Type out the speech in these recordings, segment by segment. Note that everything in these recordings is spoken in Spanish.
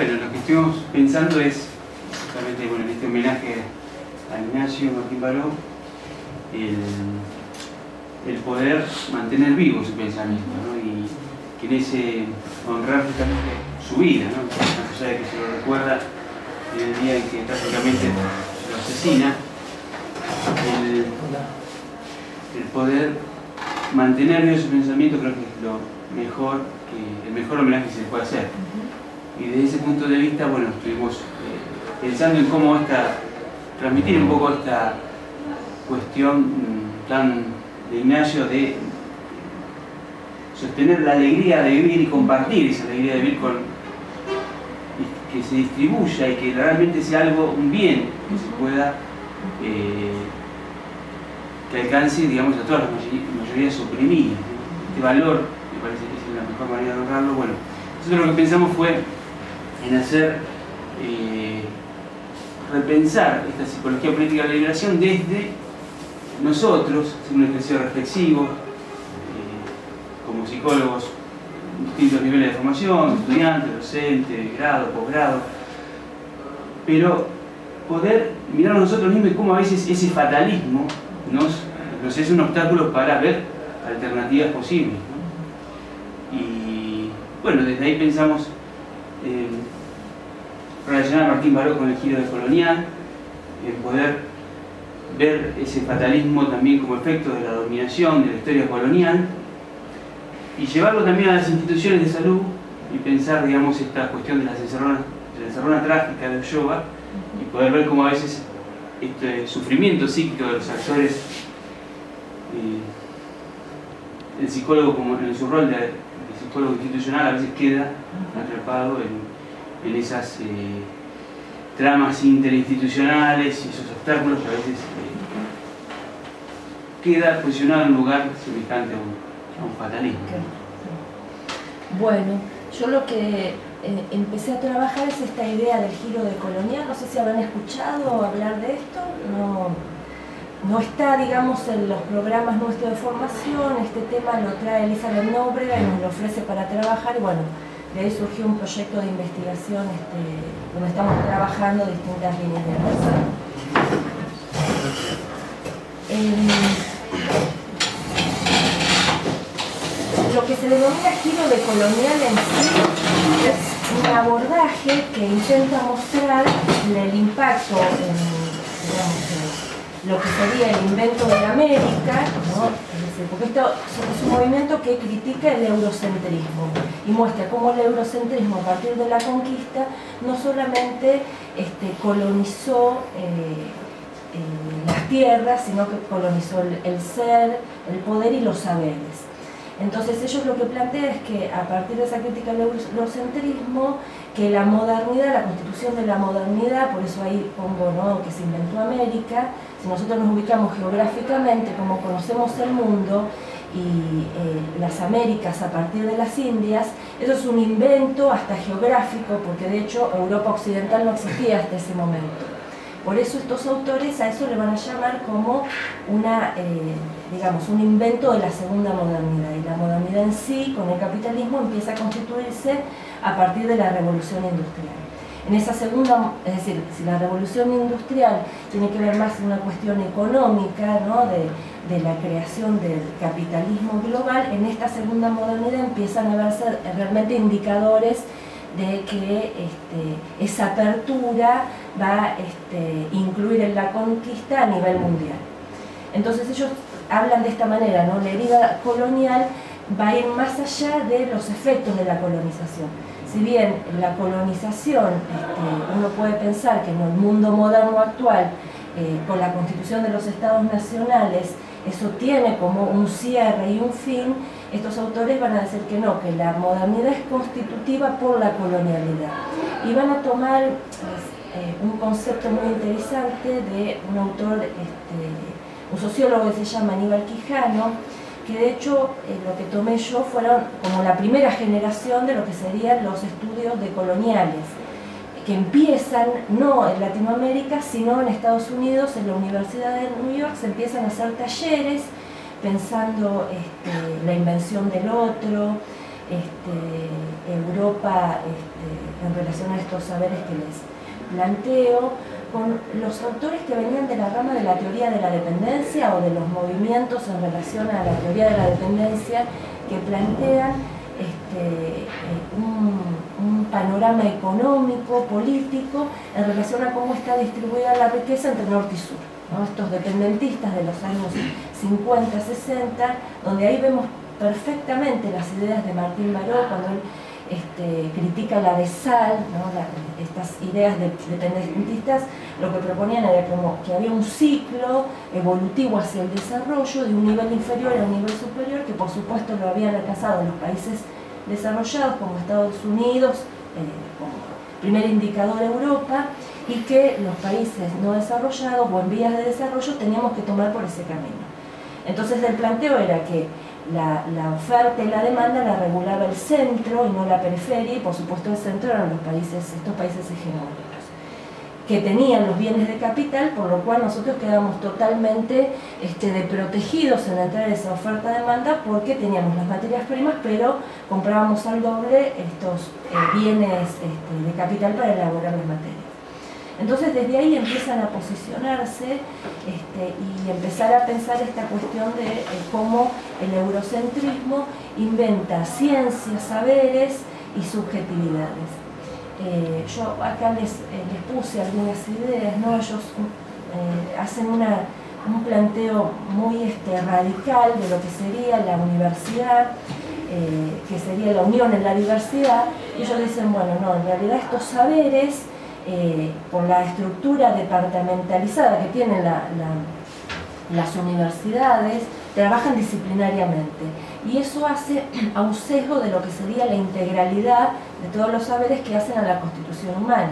Bueno, lo que estuvimos pensando es, justamente bueno, en este homenaje a Ignacio Martín Baró, el poder mantener vivo su pensamiento, ¿no? Y que en ese honrar justamente su vida, ¿no? Más allá de que se lo recuerda en el día en que trágicamente se lo asesina, el poder mantener vivo su pensamiento creo que es el mejor homenaje que se le puede hacer. Y desde ese punto de vista, bueno, estuvimos pensando en cómo transmitir un poco esta cuestión tan de Ignacio de sostener la alegría de vivir y compartir esa alegría de vivir que se distribuya y que realmente sea un bien que se pueda que alcance, digamos, a todas las mayorías oprimidas, ¿no? Este valor, me parece que es la mejor manera de honrarlo. Bueno, nosotros lo que pensamos fue en hacer repensar esta psicología política de la liberación desde nosotros, hacer un ejercicio reflexivo, como psicólogos, distintos niveles de formación, estudiantes, docentes, grado, posgrado, pero poder mirar a nosotros mismos y cómo a veces ese fatalismo nos es un obstáculo para ver alternativas posibles, ¿no? Y bueno, desde ahí pensamos relacionar a Martín Baró con el giro de colonial, en poder ver ese fatalismo también como efecto de la dominación de la historia colonial y llevarlo también a las instituciones de salud y pensar, digamos, esta cuestión de la encerrona trágica de Ulloa y poder ver cómo a veces este sufrimiento psíquico de los actores, el psicólogo como en su rol de psicólogo institucional a veces queda atrapado en esas tramas interinstitucionales y esos obstáculos que a veces queda posicionado en un lugar semejante a un fatalismo. Bueno, yo lo que empecé a trabajar es esta idea del giro de colonial. No sé si habrán escuchado hablar de esto. No está, digamos, en los programas nuestros de formación. Este tema lo trae Elizabeth Nóbrega y nos lo ofrece para trabajar. Y bueno, de ahí surgió un proyecto de investigación donde estamos trabajando distintas líneas de acción. Lo que se denomina giro de colonial en sí es un abordaje que intenta mostrar el impacto en, digamos, lo que sería el invento de la América, ¿no? Es decir, porque esto es un movimiento que critica el eurocentrismo y muestra cómo el eurocentrismo a partir de la conquista no solamente colonizó las tierras, sino que colonizó el ser, el poder y los saberes. Entonces ellos lo que plantean es que a partir de esa crítica al eurocentrismo, que la modernidad, la constitución de la modernidad, por eso ahí pongo, ¿no?, que se inventó América, si nosotros nos ubicamos geográficamente, como conocemos el mundo, y las Américas a partir de las Indias, eso es un invento hasta geográfico, porque de hecho Europa Occidental no existía hasta ese momento. Por eso estos autores a eso le van a llamar como digamos, un invento de la segunda modernidad. Y la modernidad en sí, con el capitalismo, empieza a constituirse a partir de la revolución industrial. En esa segunda, es decir, si la revolución industrial tiene que ver más con una cuestión económica, ¿no?, de la creación del capitalismo global, en esta segunda modernidad empiezan a verse realmente indicadores de que esa apertura va a incluir en la conquista a nivel mundial. Entonces ellos hablan de esta manera, ¿no? La herida colonial va a ir más allá de los efectos de la colonización. Si bien la colonización, uno puede pensar que en el mundo moderno actual, con la constitución de los estados nacionales, eso tiene como un cierre y un fin, estos autores van a decir que no, que la modernidad es constitutiva por la colonialidad. Y van a tomar un concepto muy interesante de un autor, un sociólogo que se llama Aníbal Quijano, que de hecho lo que tomé yo fueron como la primera generación de lo que serían los estudios decoloniales, que empiezan no en Latinoamérica, sino en Estados Unidos, en la Universidad de New York, se empiezan a hacer talleres pensando la invención del otro, Europa en relación a estos saberes que les planteo, con los autores que venían de la rama de la teoría de la dependencia o de los movimientos en relación a la teoría de la dependencia que plantean un panorama económico, político, en relación a cómo está distribuida la riqueza entre norte y sur, ¿no? Estos dependentistas de los años 50, 60, donde ahí vemos perfectamente las ideas de Martín Baró cuando él critica la de Sal, ¿no? Estas ideas dependentistas, lo que proponían era como que había un ciclo evolutivo hacia el desarrollo de un nivel inferior a un nivel superior, que por supuesto lo habían alcanzado los países desarrollados como Estados Unidos, como primer indicador Europa, y que los países no desarrollados o en vías de desarrollo teníamos que tomar por ese camino. Entonces el planteo era que la oferta y la demanda la regulaba el centro y no la periferia, y por supuesto el centro eran estos países hegemónicos, que tenían los bienes de capital, por lo cual nosotros quedábamos totalmente protegidos en entrar a esa oferta-demanda porque teníamos las materias primas, pero comprábamos al doble estos bienes de capital para elaborar las materias. Entonces desde ahí empiezan a posicionarse y empezar a pensar esta cuestión de cómo el eurocentrismo inventa ciencias, saberes y subjetividades. Yo acá les puse algunas ideas, ¿no? Ellos hacen un planteo muy radical de lo que sería la universidad, que sería la unión en la diversidad, y ellos dicen, bueno, no, en realidad estos saberes, por la estructura departamentalizada que tienen las universidades, trabajan disciplinariamente, y eso hace a un sesgo de lo que sería la integralidad de todos los saberes que hacen a la constitución humana.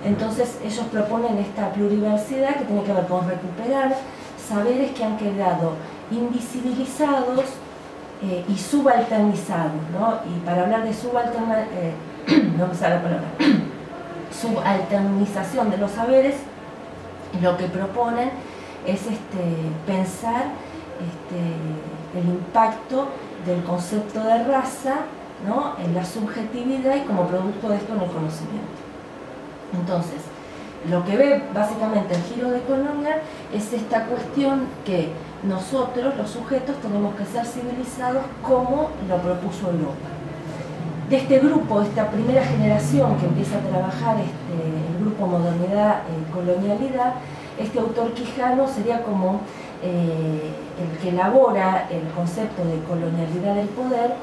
Entonces ellos proponen esta pluriversidad que tiene que ver con recuperar saberes que han quedado invisibilizados y subalternizados, ¿no? Y para hablar de no me sale la palabra, subalternización de los saberes, lo que proponen es pensar el impacto del concepto de raza, ¿no? En la subjetividad y como producto de esto en el conocimiento. Entonces, lo que ve básicamente el giro de Colonial es esta cuestión que nosotros, los sujetos, tenemos que ser civilizados como lo propuso Europa. De este grupo, esta primera generación que empieza a trabajar el grupo Modernidad, Colonialidad, este autor Quijano sería como el que elabora el concepto de colonialidad del poder,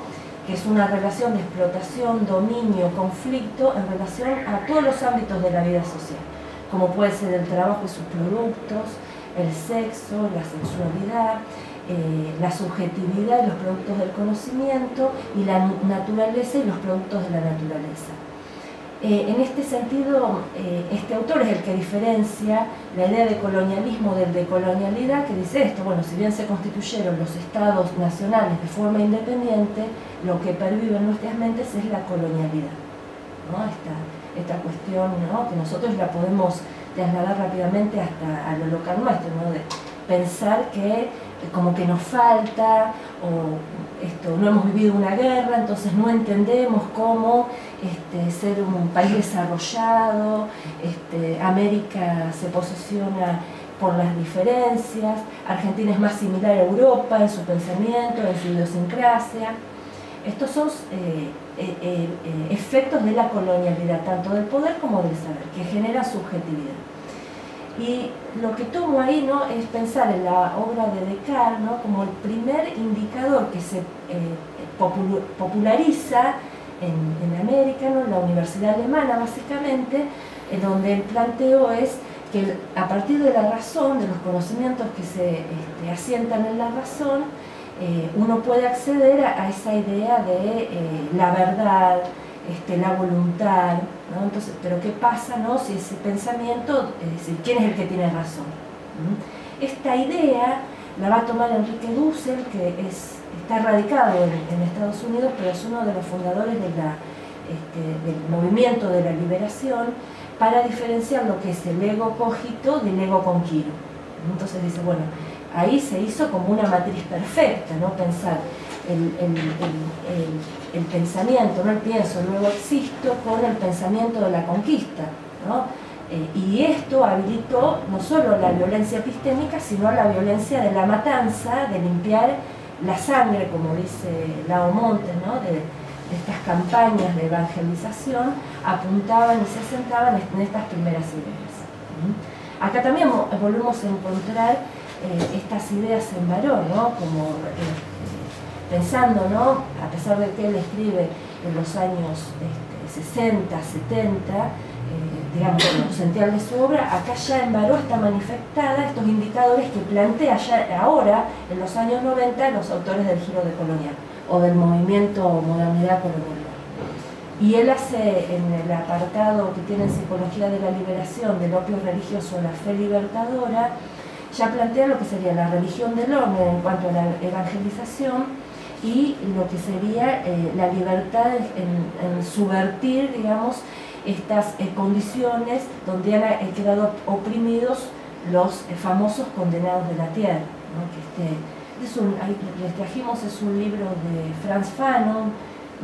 que es una relación de explotación, dominio, conflicto en relación a todos los ámbitos de la vida social, como puede ser el trabajo y sus productos, el sexo, la sexualidad, la subjetividad y los productos del conocimiento, y la naturaleza y los productos de la naturaleza. En este sentido, este autor es el que diferencia la idea de colonialismo del de colonialidad, que dice esto: bueno, si bien se constituyeron los estados nacionales de forma independiente, lo que pervive en nuestras mentes es la colonialidad, ¿no? Esta cuestión, ¿no? Que nosotros la podemos trasladar rápidamente hasta a lo local nuestro, ¿no? De pensar que como que nos falta, o no hemos vivido una guerra, entonces no entendemos cómo ser un país desarrollado, América se posiciona por las diferencias, Argentina es más similar a Europa en su pensamiento, en su idiosincrasia. Estos son efectos de la colonialidad, tanto del poder como del saber, que genera subjetividad. Y lo que tomo ahí, ¿no?, es pensar en la obra de Descartes, ¿no?, como el primer indicador que se populariza en América, ¿no?, en la Universidad Alemana básicamente, en donde el planteo es que a partir de la razón, de los conocimientos que se asientan en la razón, uno puede acceder a esa idea de la verdad, la voluntad, ¿no? Entonces, pero ¿qué pasa, no?, si ese pensamiento, es decir, ¿quién es el que tiene razón? Esta idea la va a tomar Enrique Dussel, que está radicado en Estados Unidos, pero es uno de los fundadores de del movimiento de la liberación, para diferenciar lo que es el ego cogito del ego conquiro. Entonces dice, bueno, ahí se hizo como una matriz perfecta, ¿no?, pensar el pensamiento, no el pienso, luego existo, con el pensamiento de la conquista, ¿no? Y esto habilitó no solo la violencia epistémica, sino la violencia de la matanza, de limpiar la sangre, como dice Lao Montes, ¿no? De estas campañas de evangelización, apuntaban y se sentaban en estas primeras ideas. Acá también volvemos a encontrar estas ideas en Baró, ¿no? Como pensando, ¿no? A pesar de que él escribe en los años 60, 70, digamos, lo central de su obra, acá ya en Baró está manifestada estos indicadores que plantea ya ahora, en los años 90, los autores del giro decolonial o del movimiento modernidad colonial. Y él hace, en el apartado que tiene en Psicología de la Liberación, del opio religioso, la fe libertadora, ya plantea lo que sería la religión del orden en cuanto a la evangelización y lo que sería la libertad en subvertir, digamos, estas condiciones donde han quedado oprimidos los famosos condenados de la tierra, ¿no? Les trajimos, es un libro de Frantz Fanon,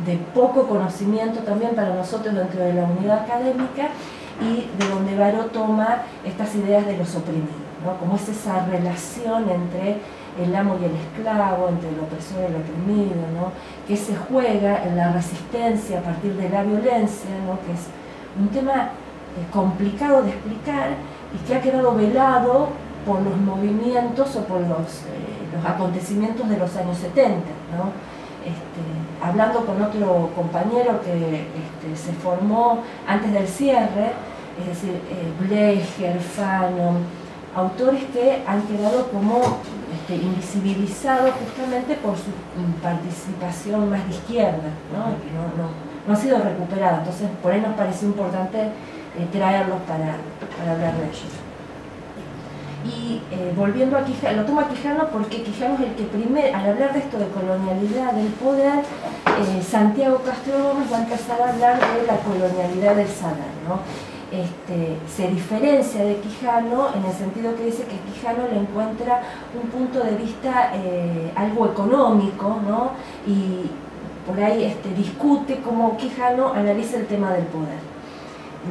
de poco conocimiento también para nosotros dentro de la unidad académica, y de donde Baró toma estas ideas de los oprimidos, ¿no? Como es esa relación entre el amo y el esclavo, entre el opresor y el oprimido, ¿no? Que se juega en la resistencia a partir de la violencia, ¿no? Que es un tema complicado de explicar y que ha quedado velado por los movimientos o por los acontecimientos de los años 70, ¿no? Hablando con otro compañero que se formó antes del cierre, es decir, Blecher, Fanon, autores que han quedado como invisibilizados justamente por su participación más de izquierda, ¿no? Que no ha sido recuperada. Entonces, por ahí nos pareció importante traerlos para hablar de ellos. Y volviendo a Quijano, lo tomo a Quijano porque Quijano es el que primero, al hablar de esto de colonialidad del poder, Santiago Castro Gómez va a empezar a hablar de la colonialidad del saber, ¿no? Se diferencia de Quijano en el sentido que dice que Quijano le encuentra un punto de vista algo económico, ¿no? Y por ahí discute cómo Quijano analiza el tema del poder.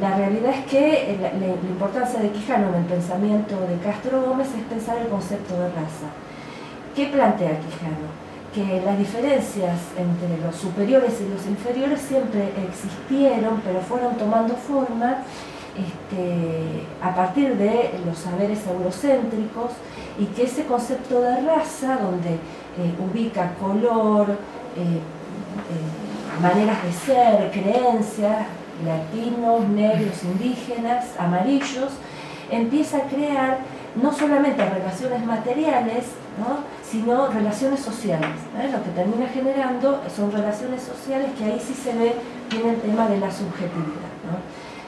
La realidad es que la importancia de Quijano en el pensamiento de Castro Gómez es pensar el concepto de raza. ¿Qué plantea Quijano? Que las diferencias entre los superiores y los inferiores siempre existieron, pero fueron tomando forma a partir de los saberes eurocéntricos, y que ese concepto de raza, donde ubica color, maneras de ser, creencias, latinos, negros, indígenas, amarillos, empieza a crear no solamente relaciones materiales, ¿no? Sino relaciones sociales, ¿no? Lo que termina generando son relaciones sociales que ahí sí se ve bien el tema de la subjetividad, ¿no?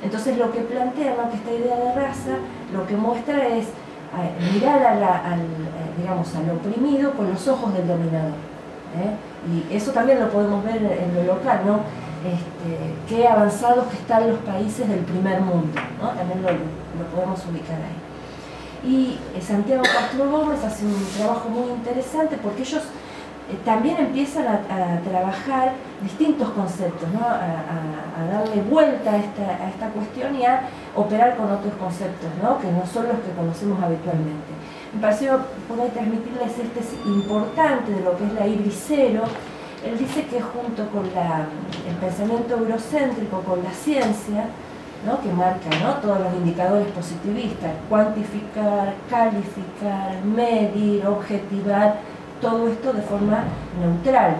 Entonces lo que plantea, ¿no? Que esta idea de raza lo que muestra es mirar al oprimido con los ojos del dominador, y eso también lo podemos ver en lo local, ¿no? Qué avanzados que están los países del primer mundo, ¿no? También lo podemos ubicar ahí. Y Santiago Castro Gómez hace un trabajo muy interesante porque ellos también empiezan a trabajar distintos conceptos, ¿no? A darle vuelta a esta cuestión y a operar con otros conceptos, ¿no? Que no son los que conocemos habitualmente. Me pareció por ahí transmitirles importante de lo que es la Ibris-0. Él dice que junto con el pensamiento eurocéntrico, con la ciencia, ¿no? Que marca, ¿no? Todos los indicadores positivistas, cuantificar, calificar, medir, objetivar, todo esto de forma neutral.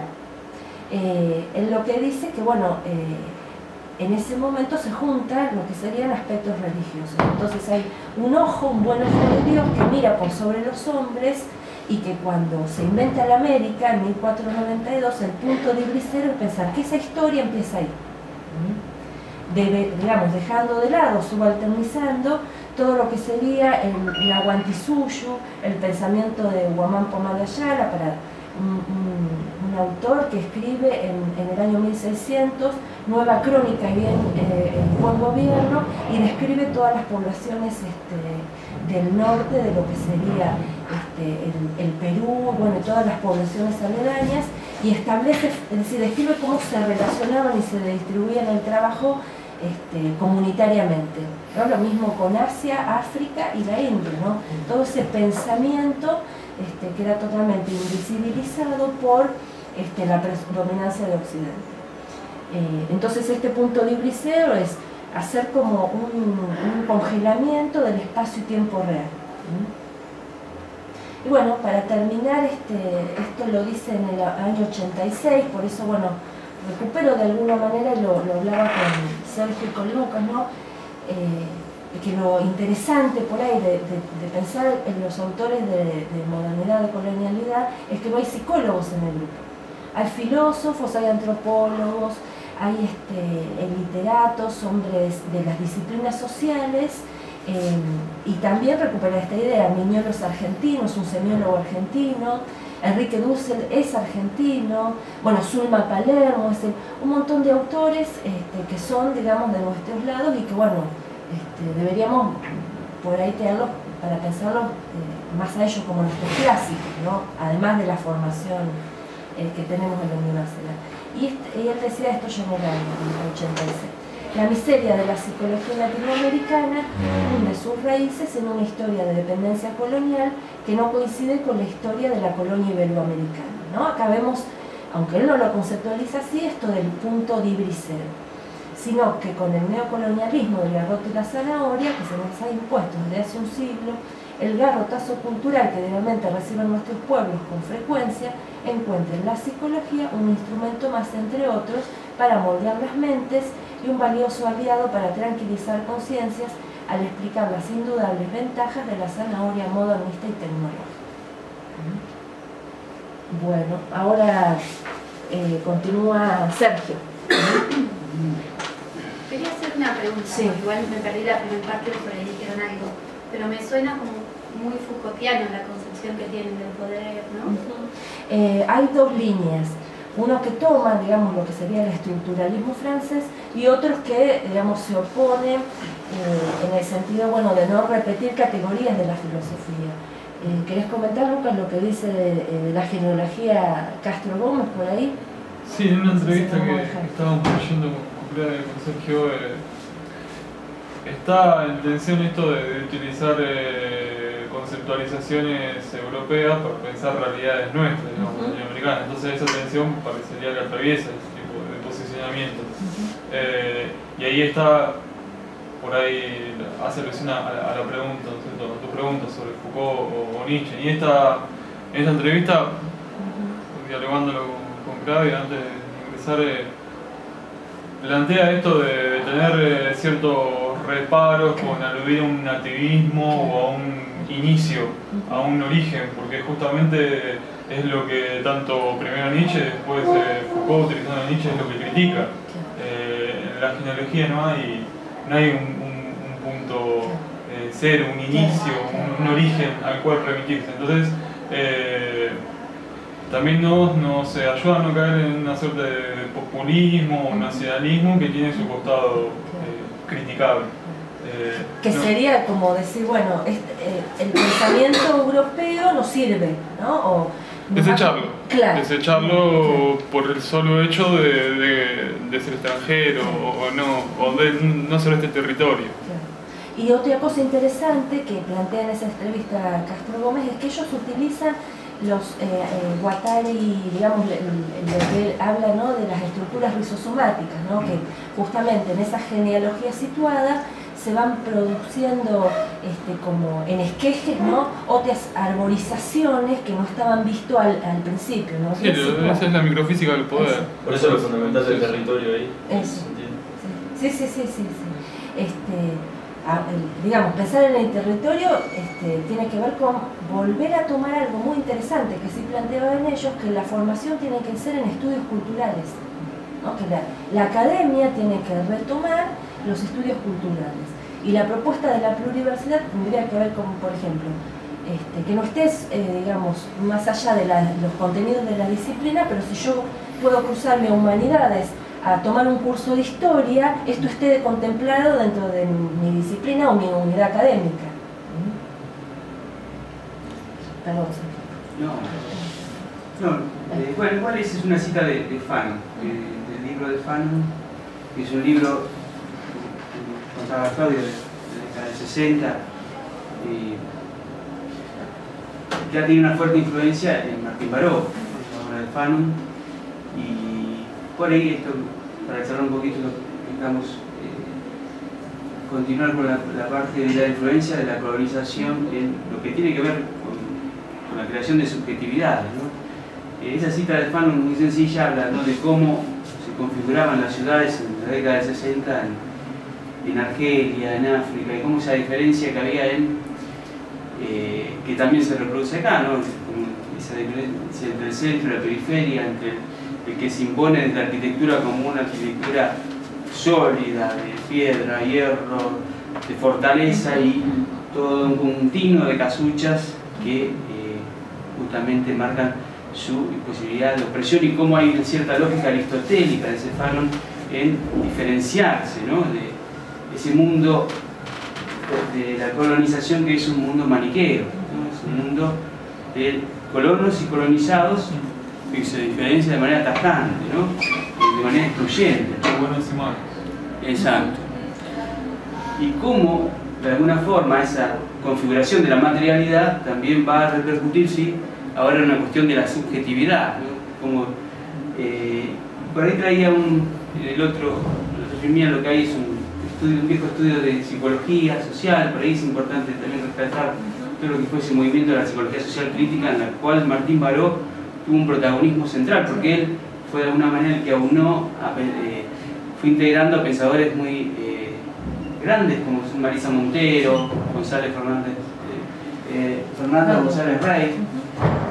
Él lo que dice que, bueno, en ese momento se juntan lo que serían aspectos religiosos. Entonces hay un ojo, un buen ojo de Dios que mira por sobre los hombres, y que cuando se inventa la América en 1492, el punto de Ibris-0 es pensar que esa historia empieza ahí. Digamos, dejando de lado, subalternizando todo lo que sería el Nahuantisuyu, el pensamiento de Huamán Pomá de Ayala, para un autor que escribe en el año 1600, Nueva Crónica y bien Buen Gobierno, y describe todas las poblaciones del norte de lo que sería el Perú, bueno, todas las poblaciones aledañas, y establece, es decir, describe cómo se relacionaban y se distribuían el trabajo comunitariamente, ¿no? Lo mismo con Asia, África y la India, ¿no? Todo ese pensamiento que era totalmente invisibilizado por la predominancia de Occidente. Entonces este punto de Briseo es hacer como un congelamiento del espacio y tiempo real. Y bueno, para terminar, esto lo dice en el año 86, por eso, bueno, recupero de alguna manera, y lo hablaba con Sergio y con Lucas, ¿no? Que lo interesante por ahí de pensar en los autores de modernidad, de colonialidad, es que no hay psicólogos en el grupo. Hay filósofos, hay antropólogos, hay literatos, hombres de las disciplinas sociales, y también recupera esta idea. Miñolo es argentino, es un semiólogo argentino, Enrique Dussel es argentino, bueno, Zulma Palermo, un montón de autores que son, digamos, de nuestros lados y que, bueno, deberíamos por ahí tenerlos para pensarlos más a ellos como nuestros clásicos, ¿no? Además de la formación que tenemos en la universidad. Y él decía esto ya en el año 86. La miseria de la psicología latinoamericana hunde sus raíces en una historia de dependencia colonial que no coincide con la historia de la colonia iberoamericana, ¿no? Acá vemos, aunque él no lo conceptualiza así, esto del punto de Briseo, sino que con el neocolonialismo del garrote y la zanahoria, que se nos ha impuesto desde hace un siglo, el garrotazo cultural que realmente reciben nuestros pueblos con frecuencia, encuentra en la psicología un instrumento más, entre otros, para moldear las mentes y un valioso aliado para tranquilizar conciencias al explicar las indudables ventajas de la zanahoria modernista y tecnológica. Bueno, ahora continúa Sergio. Quería hacer una pregunta, sí. Igual me perdí la primera parte, por ahí dijeron algo, pero me suena como muy Foucaultiano la concepción que tienen del poder, ¿no? Hay dos líneas. Unos que toman, digamos, lo que sería el estructuralismo francés y otros que, digamos, se oponen en el sentido, bueno, de no repetir categorías de la filosofía. ¿Querés comentar, Lucas, lo que dice de la genealogía Castro Gómez por ahí? Sí, en una entrevista que estábamos leyendo con Sergio, está en tensión esto de utilizar conceptualizaciones europeas para pensar realidades nuestras, digamos, latinoamericanas. Entonces esa tensión parecería que atraviesa este tipo de posicionamientos. Y ahí está, por ahí hace alusión a la pregunta, ¿cierto? A tu pregunta sobre Foucault o Nietzsche. Y en esta entrevista, dialogándolo con Claudia antes de ingresar, plantea esto de tener ciertos reparos con aludir a un nativismo o a un inicio, a un origen, porque justamente es lo que tanto primero Nietzsche, después Foucault utilizando a Nietzsche es lo que critica. En la genealogía no hay un punto cero, un inicio, un origen al cual remitirse. Entonces también nos ayuda a no caer en una suerte de populismo o nacionalismo que tiene su costado criticable. Que sería como decir, bueno, el pensamiento europeo no sirve, ¿no? Desecharlo. Claro. Desecharlo por el solo hecho de ser extranjero o de no ser este territorio. Claro. Y otra cosa interesante que plantea en esa entrevista Castro Gómez es que ellos utilizan los Guattari, digamos, lo que él habla, ¿no?, de las estructuras rizosomáticas, ¿no?, que justamente en esa genealogía situada se van produciendo como en esquejes, ¿no?, otras arborizaciones que no estaban vistas al principio, ¿no? Sí, esa es la microfísica del poder. Eso. Por eso lo fundamental del territorio ahí. Eso. Sí. Digamos, pensar en el territorio tiene que ver con volver a tomar algo muy interesante que sí planteaban ellos, que la formación tiene que ser en estudios culturales, ¿no? Que la academia tiene que retomar los estudios culturales. Y la propuesta de la pluriversidad tendría que ver con, por ejemplo, que no estés, digamos, más allá de los contenidos de la disciplina, pero si yo puedo cruzarme a humanidades a tomar un curso de historia, esto esté contemplado dentro de mi disciplina o mi unidad académica. Perdón. No, Bueno, igual esa es una cita de Fanon, del libro de Fanon, que es un libro, contaba Claudio, de la década del 60, que ha tenido una fuerte influencia en Martín Baró, la obra de Fanon, y por ahí esto, para cerrar un poquito, digamos, continuar con la parte de la influencia de la colonización en lo que tiene que ver con la creación de subjetividades, ¿no? Esa cita de Fanon muy sencilla habla, ¿no?, de cómo se configuraban las ciudades en la década del 60 en Argelia, en África, y cómo esa diferencia que había que también se reproduce acá, ¿no?, esa diferencia entre el centro y la periferia, entre el que se impone de la arquitectura como una arquitectura sólida, de piedra, hierro, de fortaleza, y todo un continuo de casuchas que justamente marcan su posibilidad de opresión, y cómo hay una cierta lógica aristotélica de ese Fanon en diferenciarse, ¿no?, de ese mundo de la colonización, que es un mundo maniqueo, ¿no?, es un mundo de colonos y colonizados que se diferencia de manera tajante, ¿no?, de manera excluyente. Buenos y malos. Exacto. Y cómo, de alguna forma, esa configuración de la materialidad también va a repercutir, sí, ahora en una cuestión de la subjetividad, ¿no? Como, por ahí traía el otro resumía lo que hay es un viejo estudio de psicología social. Por ahí es importante también rescatar todo lo que fue ese movimiento de la psicología social crítica, en la cual Martín Baró tuvo un protagonismo central, porque él fue de alguna manera el que aunó, fue integrando a pensadores muy grandes como son Marisa Montero, González Fernández, Fernando González Rey,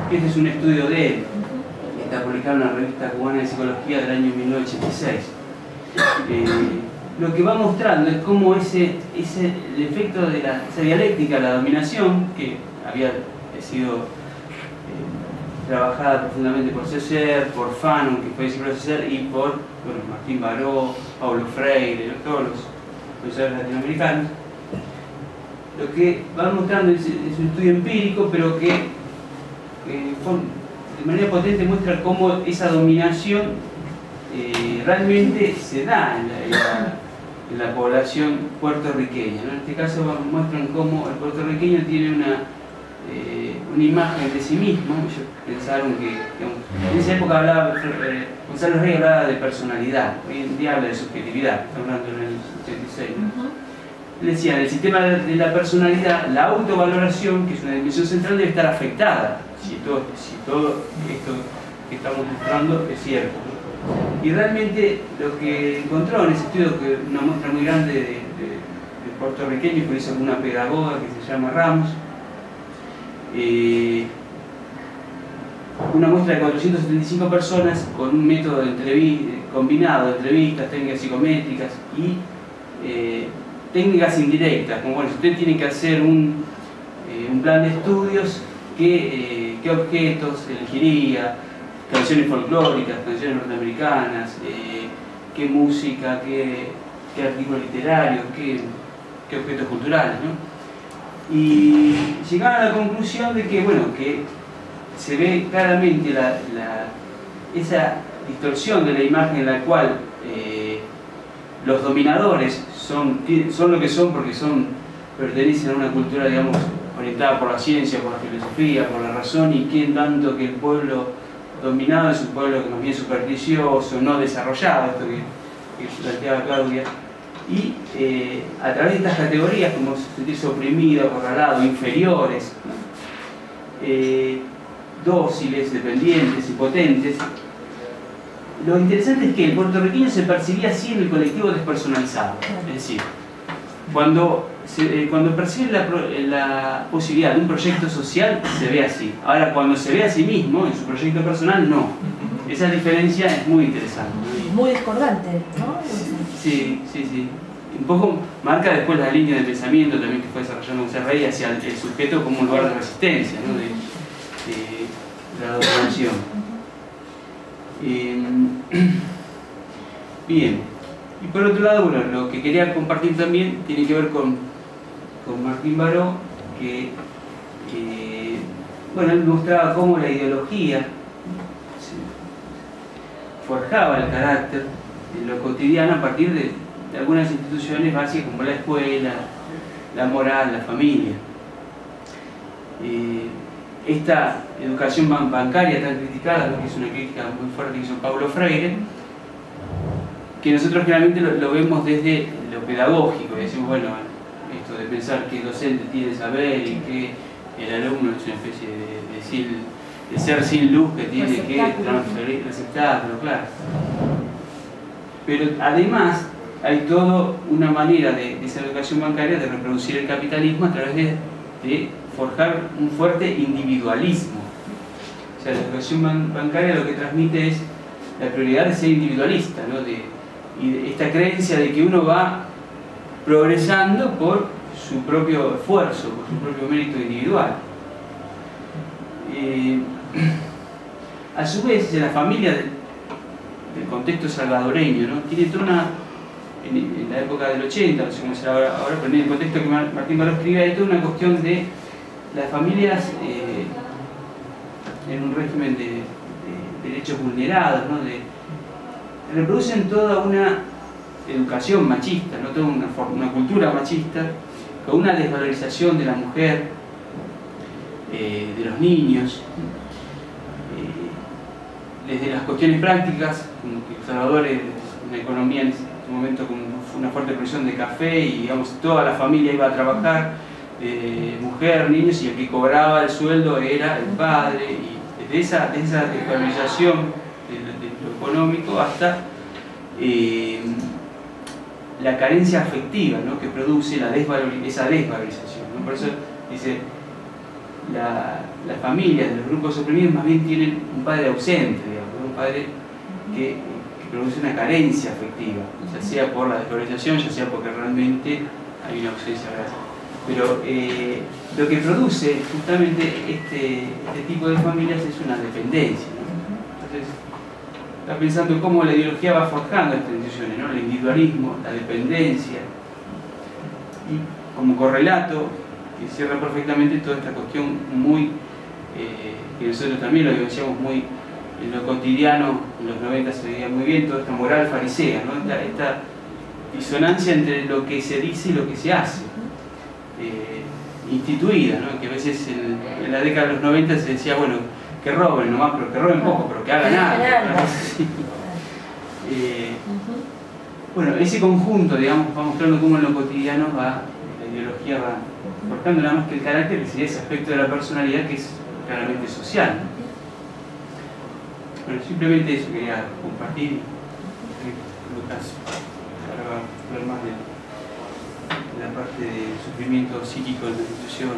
que este es un estudio de él, que está publicado en la Revista Cubana de Psicología del año 1986. Lo que va mostrando es cómo el efecto de esa dialéctica, la dominación, que había sido trabajada profundamente por César, por Fanon, que fue discípulo de César, y por Martín Baró, Paulo Freire, todos los profesores latinoamericanos. Lo que va mostrando es un estudio empírico, pero que de manera potente muestra cómo esa dominación realmente se da en la población puertorriqueña, ¿no? En este caso muestran cómo el puertorriqueño tiene una imagen de sí mismo. Ellos pensaron que, digamos, en esa época Gonzalo Rey hablaba de personalidad, hoy en día habla de subjetividad, está hablando en el 86, ¿no? Él decía, en el sistema de la personalidad, la autovaloración, que es una dimensión central, debe estar afectada, si todo esto que estamos mostrando es cierto, ¿no? Y realmente lo que encontró en ese estudio, que una muestra muy grande de puertorriqueños, por eso una pedagoga que se llama Ramos, una muestra de 475 personas con un método combinado de entrevistas, técnicas psicométricas y técnicas indirectas, como bueno, si usted tiene que hacer un plan de estudios, ¿qué objetos elegiría? Canciones folclóricas, canciones norteamericanas, qué música, qué artículos literarios, qué objetos culturales, ¿no? Y llegaron a la conclusión de que, bueno, que se ve claramente esa distorsión de la imagen en la cual los dominadores son lo que son porque pertenecen a una cultura, digamos, orientada por la ciencia, por la filosofía, por la razón, y que en tanto que el pueblo dominado es un pueblo que más bien supersticioso, no desarrollado, esto que planteaba Claudia, y a través de estas categorías, como sentirse oprimido, acorralado, inferiores, ¿no? Dóciles, dependientes, impotentes. Lo interesante es que el puertorriqueño se percibía así en el colectivo despersonalizado, es decir, cuando percibe la posibilidad de un proyecto social, se ve así. Ahora, cuando se ve a sí mismo en su proyecto personal, no. Esa diferencia es muy interesante. Muy discordante, ¿no? Sí. Un poco marca después la línea de pensamiento también que fue desarrollando González Rey hacia el sujeto como un lugar de resistencia, ¿no? de la dominación. Bien. Y por otro lado, bueno, lo que quería compartir también tiene que ver con Martín Baró, que bueno, él mostraba cómo la ideología forjaba el carácter en lo cotidiano a partir de algunas instituciones básicas como la escuela, la moral, la familia. Esta educación bancaria tan criticada, ¿no?, que es una crítica muy fuerte que hizo Paulo Freire, que nosotros generalmente lo vemos desde lo pedagógico, y decimos, bueno, esto de pensar que el docente tiene saber y que el alumno es una especie de ser sin luz que tiene que transferir receptáculo, claro. Pero además hay toda una manera de esa educación bancaria de reproducir el capitalismo a través de forjar un fuerte individualismo. O sea, la educación bancaria lo que transmite es la prioridad de ser individualista, ¿no? Y de esta creencia de que uno va progresando por su propio esfuerzo, por su propio mérito individual. A su vez, la familia del contexto salvadoreño, ¿no?, tiene toda una, en la época del 80, no sé cómo será ahora, pero en el contexto que Martín Baró escribe, hay toda una cuestión de las familias en un régimen de derechos vulnerados, ¿no?, reproducen toda una educación machista, ¿no?, toda una cultura machista, con una desvalorización de la mujer, de los niños, desde las cuestiones prácticas, como que El Salvador es una economía en ese momento con una fuerte presión de café y, digamos, toda la familia iba a trabajar, mujer, niños, y el que cobraba el sueldo era el padre, y desde esa desvalorización de lo económico hasta la carencia afectiva, ¿no?, que produce esa desvalorización, ¿no? Por eso dice, las familias de los grupos oprimidos más bien tienen un padre ausente, digamos, un padre que produce una carencia afectiva, ya sea por la desvalorización, ya sea porque realmente hay una ausencia real. Pero lo que produce justamente este tipo de familias es una dependencia, ¿no? Entonces, está pensando cómo la ideología va forjando estas instituciones, ¿no?, el individualismo, la dependencia, y como correlato que cierra perfectamente toda esta cuestión muy, que nosotros también lo vivenciamos muy en lo cotidiano, en los 90 se veía muy bien, toda esta moral farisea, ¿no?, esta disonancia entre lo que se dice y lo que se hace, instituida, ¿no?, que a veces en la década de los 90 se decía, bueno, que roben nomás, pero que roben poco, pero que hagan algo. Bueno, ese conjunto, digamos, va mostrando cómo en lo cotidiano la ideología va forjando nada más que el carácter, que sería ese aspecto de la personalidad que es claramente social. Bueno, simplemente eso quería compartir. Lucas, ahora va a hablar más de la parte de sufrimiento psíquico de la institución.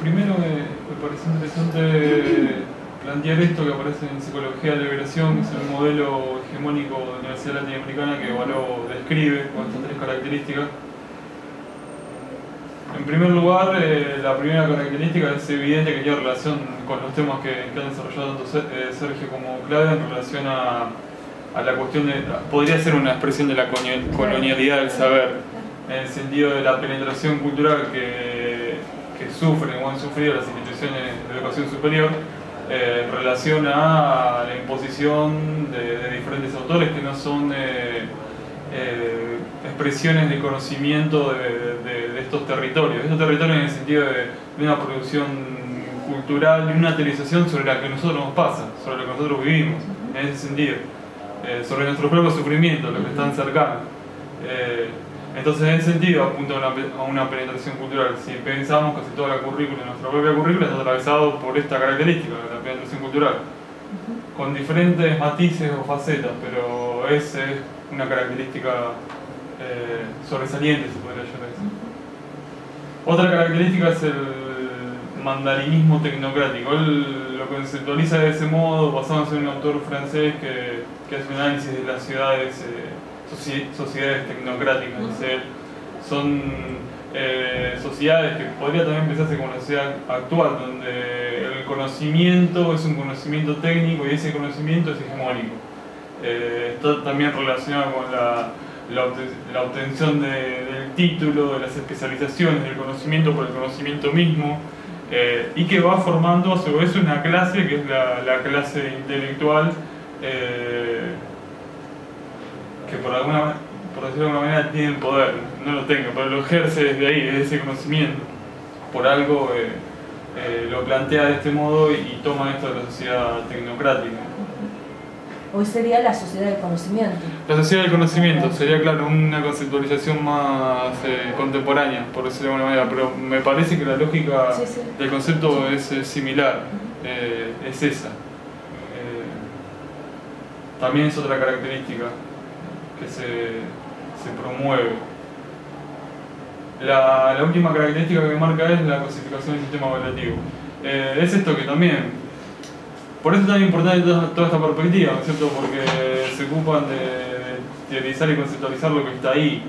Primero me parece interesante plantear esto que aparece en Psicología de la Liberación, que es el modelo hegemónico de la Universidad Latinoamericana que Baró describe con estas tres características. En primer lugar, la primera característica es evidente que tiene relación con los temas que han desarrollado tanto Sergio como Claudia en relación a la cuestión de, podría ser una expresión de la colonialidad del saber, en el sentido de la penetración cultural que sufren o han sufrido las instituciones de educación superior en relación a la imposición de diferentes autores que no son expresiones de conocimiento de estos territorios. Estos territorios en el sentido de una producción cultural y una teorización sobre la que a nosotros nos pasa, sobre lo que nosotros vivimos, en ese sentido, sobre nuestros propios sufrimientos, lo que están cercanos. Entonces, en ese sentido, apunta a una penetración cultural. Si pensamos casi toda la currícula, nuestra propia currícula, está atravesado por esta característica, la penetración cultural, con diferentes matices o facetas, pero es una característica sobresaliente, se podría llegar a decir. Otra característica es el mandarinismo tecnocrático. Él lo conceptualiza de ese modo, basándose en un autor francés que hace un análisis de las ciudades, sociedades tecnocráticas. Son sociedades que podría también pensarse como la sociedad actual, donde el conocimiento es un conocimiento técnico y ese conocimiento es hegemónico. Está también relacionado con la obtención del título, de las especializaciones, del conocimiento por el conocimiento mismo, y que va formando a su vez una clase que es la clase intelectual, que por decirlo de alguna manera tiene el poder, no lo tenga, pero lo ejerce desde ahí, desde ese conocimiento. Por algo lo plantea de este modo y toma esto de la sociedad tecnocrática. Hoy sería la sociedad del conocimiento. La sociedad del conocimiento sería, claro, una conceptualización más contemporánea, por decirlo de alguna manera, pero me parece que la lógica del concepto es similar, es esa. También es otra característica que se promueve. La última característica que marca es la cosificación del sistema evaluativo. Es esto que también, por eso es tan importante toda esta perspectiva, ¿no es cierto? Porque se ocupan de teorizar y conceptualizar lo que está ahí.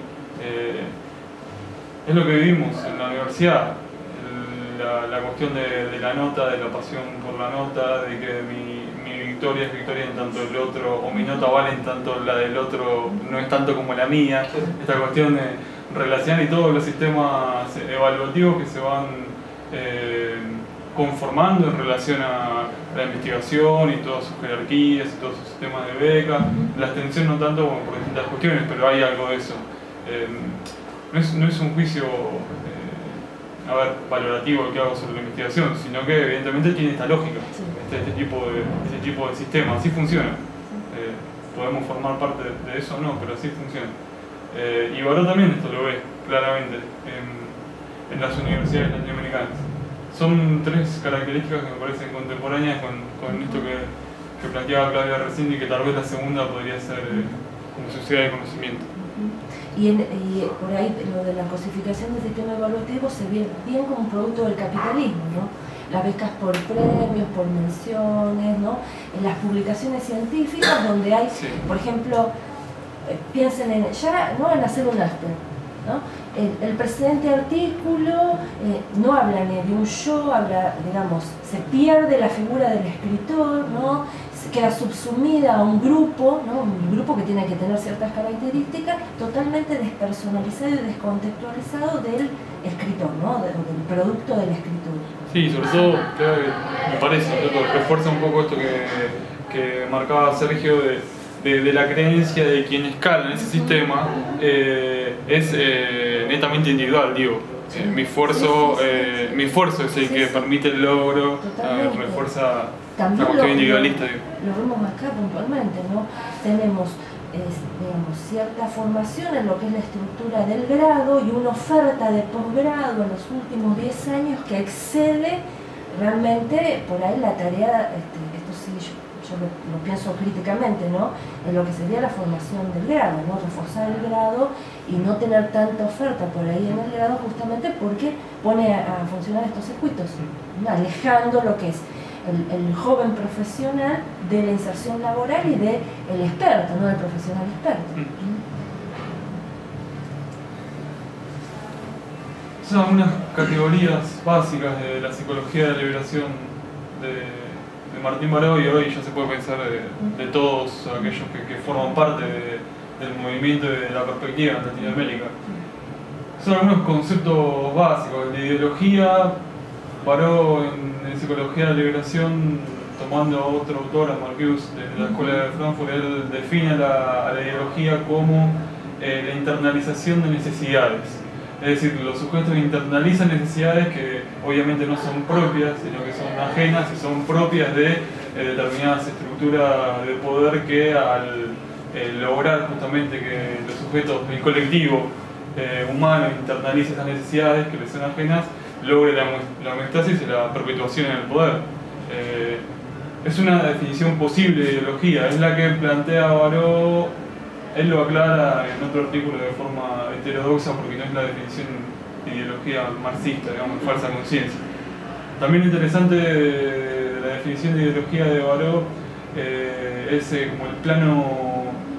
Es lo que vivimos en la universidad, la cuestión de la nota, de la pasión por la nota, de que mi victoria es victoria en tanto el otro, o mi nota vale en tanto la del otro, no es tanto como la mía. Esta cuestión de relacionar y todos los sistemas evaluativos que se van conformando en relación a la investigación y todas sus jerarquías y todos sus sistemas de beca. La extensión no tanto por distintas cuestiones, pero hay algo de eso. No es un juicio valorativo que hago sobre la investigación, sino que evidentemente tiene esta lógica, este tipo de sistema. Así funciona. Podemos formar parte de eso o no, pero así funciona. Y Baró también esto lo ve claramente en las universidades latinoamericanas. Son tres características que me parecen contemporáneas con esto que planteaba Claudia recién, y que tal vez la segunda podría ser como sociedad de conocimiento. Y por ahí lo de la cosificación del sistema evaluativo se ve bien como un producto del capitalismo, ¿no? Las becas por premios, por menciones, ¿no? En las publicaciones científicas donde hay, por ejemplo, piensen no en hacer un after, ¿no? El presente artículo no habla ni de un yo, habla, digamos, se pierde la figura del escritor, ¿no? Queda subsumida a un grupo, ¿no? Un grupo que tiene que tener ciertas características, totalmente despersonalizado y descontextualizado del escritor, ¿no? Del producto del escritor. Sí, sobre todo, creo que me parece, refuerza un poco esto que marcaba Sergio de la creencia de quien escala en ese sistema es netamente individual, digo. Mi esfuerzo es el que permite el logro, refuerza la cuestión individualista. Lo vemos acá puntualmente, ¿no? Tenemos digamos, cierta formación en lo que es la estructura del grado y una oferta de posgrado en los últimos 10 años que excede realmente por ahí la tarea, esto sí yo lo pienso críticamente, ¿no? En lo que sería la formación del grado, ¿no? Reforzar el grado y no tener tanta oferta por ahí en el grado, justamente porque pone a funcionar estos circuitos, ¿no? Alejando lo que es el joven profesional de la inserción laboral y del experto, no del profesional experto. Son algunas categorías básicas de la psicología de la liberación de Martín Baró, y hoy ya se puede pensar de todos aquellos que forman parte del movimiento y de la perspectiva en Latinoamérica. Son algunos conceptos básicos de ideología. Baró en psicología de la liberación, tomando a otro autor, a Marcuse, de la Escuela de Frankfurt, él define a la ideología como la internalización de necesidades. Es decir, los sujetos internalizan necesidades que obviamente no son propias, sino que son ajenas y son propias de determinadas estructuras de poder que al lograr justamente que los sujetos, el colectivo humano internalice esas necesidades que les son ajenas, logre la homeostasis y la perpetuación en el poder. Es una definición posible de ideología, es la que plantea Baró. Él lo aclara en otro artículo de forma heterodoxa porque no es la definición de ideología marxista, digamos, falsa conciencia. También interesante de la definición de ideología de Baró es como el plano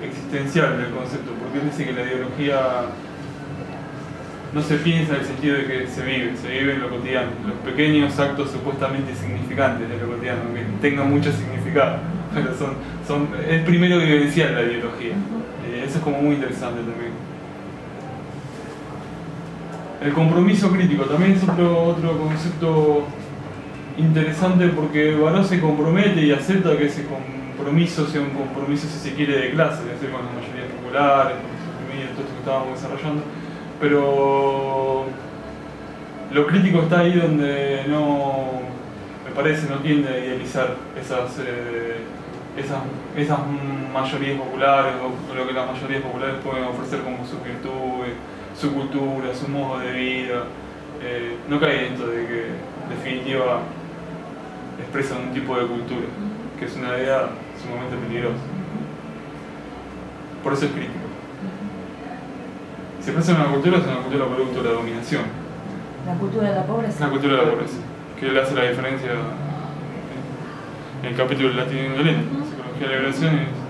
existencial del concepto, porque él dice que la ideología no se piensa en el sentido de que se vive en lo cotidiano, los pequeños actos supuestamente insignificantes de lo cotidiano, que tengan mucho significado, pero es primero vivencial la ideología. Eso es como muy interesante también. El compromiso crítico también es otro concepto interesante porque Baró se compromete y acepta que ese compromiso sea un compromiso, si se quiere, de clase, es decir, con las mayorías populares, con los oprimidos, todo esto que estábamos desarrollando, pero lo crítico está ahí donde no, me parece, no tiende a idealizar esas mayorías populares o lo que las mayorías populares pueden ofrecer como sus virtudes, su cultura, su modo de vida. No cae dentro de que en definitiva expresa un tipo de cultura, que es una idea sumamente peligrosa. Por eso es crítico. Si expresa una cultura, es una cultura producto de la dominación. La cultura de la pobreza. La cultura de la pobreza, que le hace la diferencia en el capítulo latino indolente, psicología de la liberación.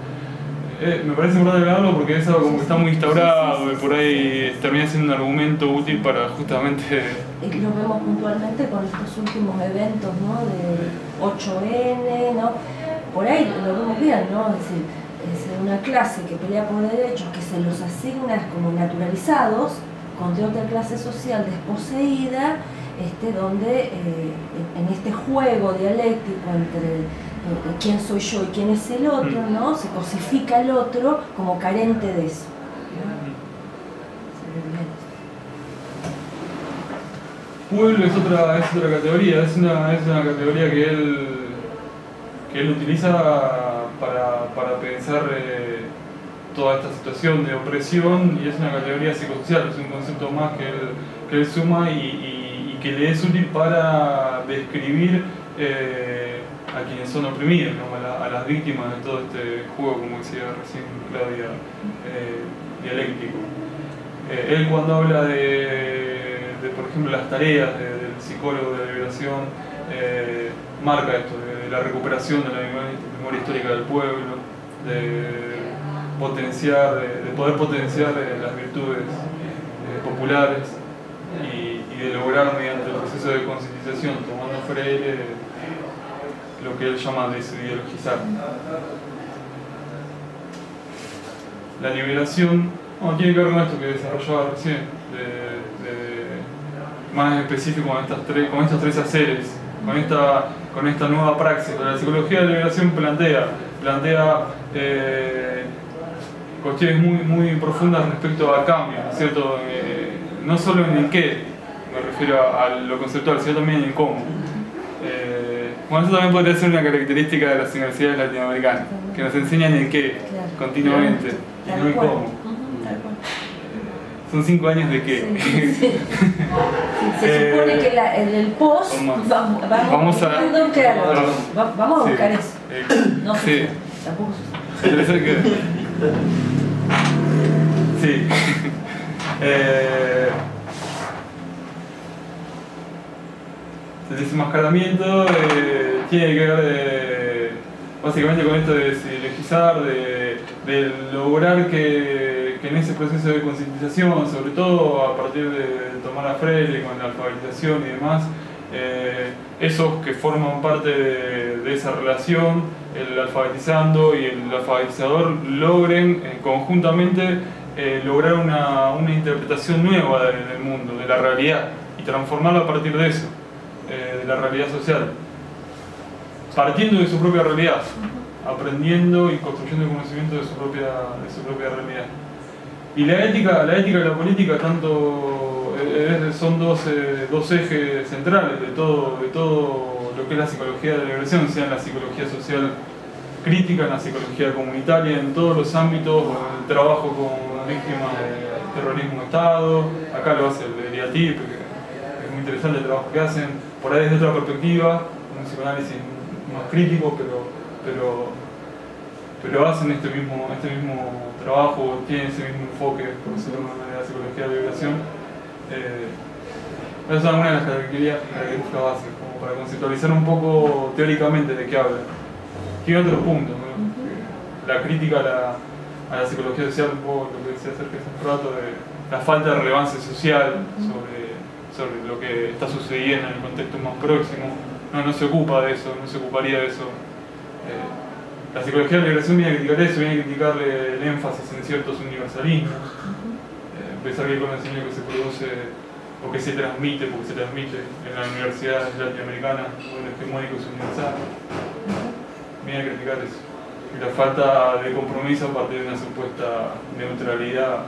Me parece importante hablarlo porque es algo como que está muy instaurado y por ahí termina siendo un argumento útil para justamente... Lo vemos puntualmente con estos últimos eventos, ¿no? De 8N, ¿no? Por ahí lo vemos bien, ¿no? Es decir, es una clase que pelea por derechos que se los asigna como naturalizados contra otra clase social desposeída, donde en este juego dialéctico entre quién soy yo y quién es el otro, ¿no? Se cosifica al otro como carente de eso. Pueblo es otra categoría, es una categoría que él utiliza para pensar toda esta situación de opresión, y es una categoría psicosocial, es un concepto más que él suma y que le es útil para describir a quienes son oprimidos, ¿no? a las víctimas de todo este juego, como decía recién Claudia, dialéctico. Él cuando habla de, por ejemplo, las tareas del psicólogo de la liberación, marca esto, de la recuperación de la memoria histórica del pueblo, de poder potenciar las virtudes populares y de lograr mediante el proceso de concientización, tomando Freire, lo que él llama desideologizar. La liberación tiene que ver con esto que desarrollaba recién, más específico con estos tres haceres, con esta nueva praxis. La psicología de la liberación plantea cuestiones muy profundas respecto a cambio, ¿cierto? No solo en el qué, me refiero a lo conceptual, sino también en el cómo. Bueno, eso también podría ser una característica de las universidades latinoamericanas, que nos enseñan el qué continuamente, y no el cómo. Son 5 años de qué. Sí, sí. Se supone que en el post vamos a buscar eso. No sé, tampoco sé. Que... Sí. El desenmascaramiento tiene que ver básicamente con esto de desideologizar, de lograr que en ese proceso de concientización, sobre todo a partir de tomar a Freire con la alfabetización y demás, esos que forman parte de esa relación, el alfabetizando y el alfabetizador, logren conjuntamente lograr una interpretación nueva del mundo, de la realidad, y transformarlo a partir de eso, de la realidad social, partiendo de su propia realidad, aprendiendo y construyendo el conocimiento de su propia realidad. Y la ética y la política son dos ejes centrales de todo lo que es la psicología de la liberación, sea en la psicología social crítica, en la psicología comunitaria, en todos los ámbitos, el trabajo con víctimas de terrorismo de Estado. Acá lo hace el IATIP, que es muy interesante el trabajo que hacen, por ahí desde otra perspectiva, un psicoanálisis más crítico, pero hacen este mismo trabajo, tienen ese mismo enfoque, por decirlo de alguna manera, de psicología de la liberación. Esas son algunas de las características básicas, como para conceptualizar un poco teóricamente de qué hablan. Tiene otros puntos, ¿no? La crítica a la psicología social, un poco lo que decía Sergio hace un rato, de la falta de relevancia social sobre lo que está sucediendo en el contexto más próximo. No se ocupa de eso, no se ocuparía de eso. La psicología de la liberación viene a criticar eso, viene a criticarle el énfasis en ciertos universalismos, pensar que el conocimiento que se produce o que se transmite, porque se transmite en las universidades latinoamericanas, un hegemónico es universal. Bien hay que criticar eso. Y la falta de compromiso a partir de una supuesta neutralidad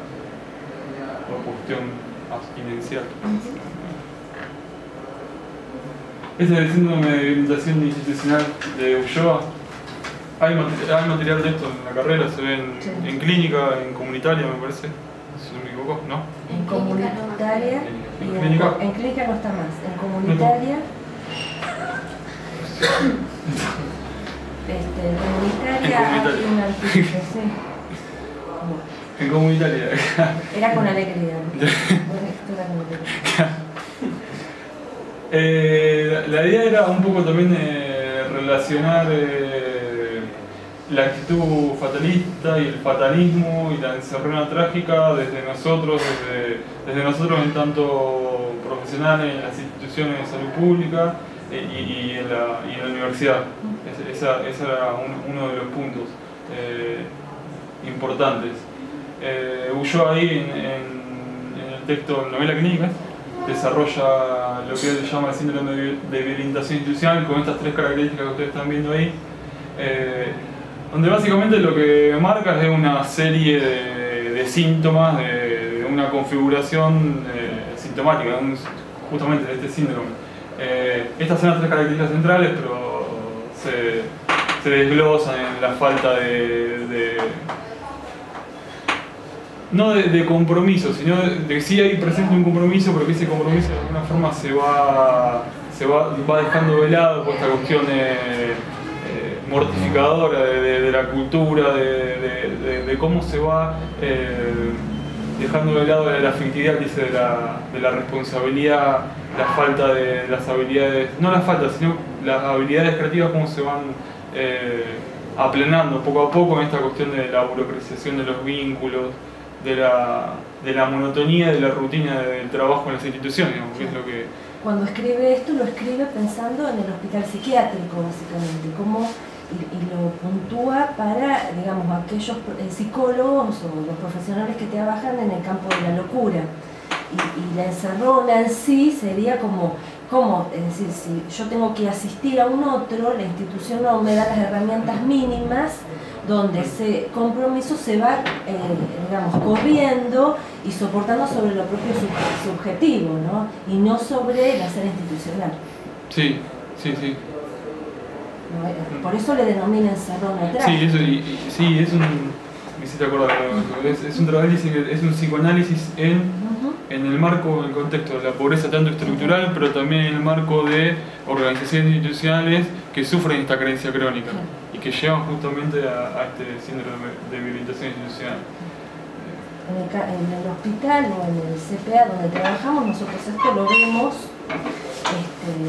o cuestión abstinencial. Este es el síndrome de violentación institucional de Ulloa. Hay material de esto en la carrera, se ve en clínica, en comunitaria me parece, si no me equivoco, ¿no? En comunitaria ¿En clínica? En clínica no está más, en comunitaria. Comunitaria hay un artículo, sí. En comunitaria. Era con alegría. La idea era un poco también relacionar la actitud fatalista y el fatalismo y la encerrona trágica desde nosotros en tanto profesionales en las instituciones de salud pública y en la universidad. Ese era uno de los puntos importantes. Ulloa ahí en el texto Novela Clínica desarrolla lo que él llama el síndrome de violentación institucional con estas tres características que ustedes están viendo ahí, donde básicamente lo que marca es una serie de síntomas, de una configuración sintomática, justamente de este síndrome. Estas son las tres características centrales, pero se desglosan en la falta no de compromiso, sino de que sí hay presente un compromiso, pero que ese compromiso de alguna forma se va dejando de lado por esta cuestión mortificadora de la cultura, de cómo se va dejando de lado la afectividad, dice, de la responsabilidad, la falta de las habilidades, no la falta, sino las habilidades creativas, cómo se van aplanando poco a poco en esta cuestión de la burocratización de los vínculos, de la monotonía, de la rutina del trabajo en las instituciones, digamos, que es lo que... Cuando escribe esto, lo escribe pensando en el hospital psiquiátrico, básicamente, y lo puntúa para, digamos, aquellos psicólogos o los profesionales que trabajan en el campo de la locura. Y la encerrona en sí sería como, es decir, si yo tengo que asistir a un otro, la institución no me da las herramientas mínimas donde ese compromiso se va, digamos, corriendo y soportando sobre lo propio subjetivo, ¿no? Y no sobre el hacer institucional. Sí. ¿No? Por eso le denomina encerrona atrás. Sí, eso, sí, es un... Me hiciste acordar, es un trabajo, es un psicoanálisis en el marco, en el contexto de la pobreza tanto estructural, pero también en el marco de organizaciones institucionales que sufren esta carencia crónica y que llevan justamente a este síndrome de violentación institucional. En el hospital o en el CPA donde trabajamos, nosotros esto lo vemos,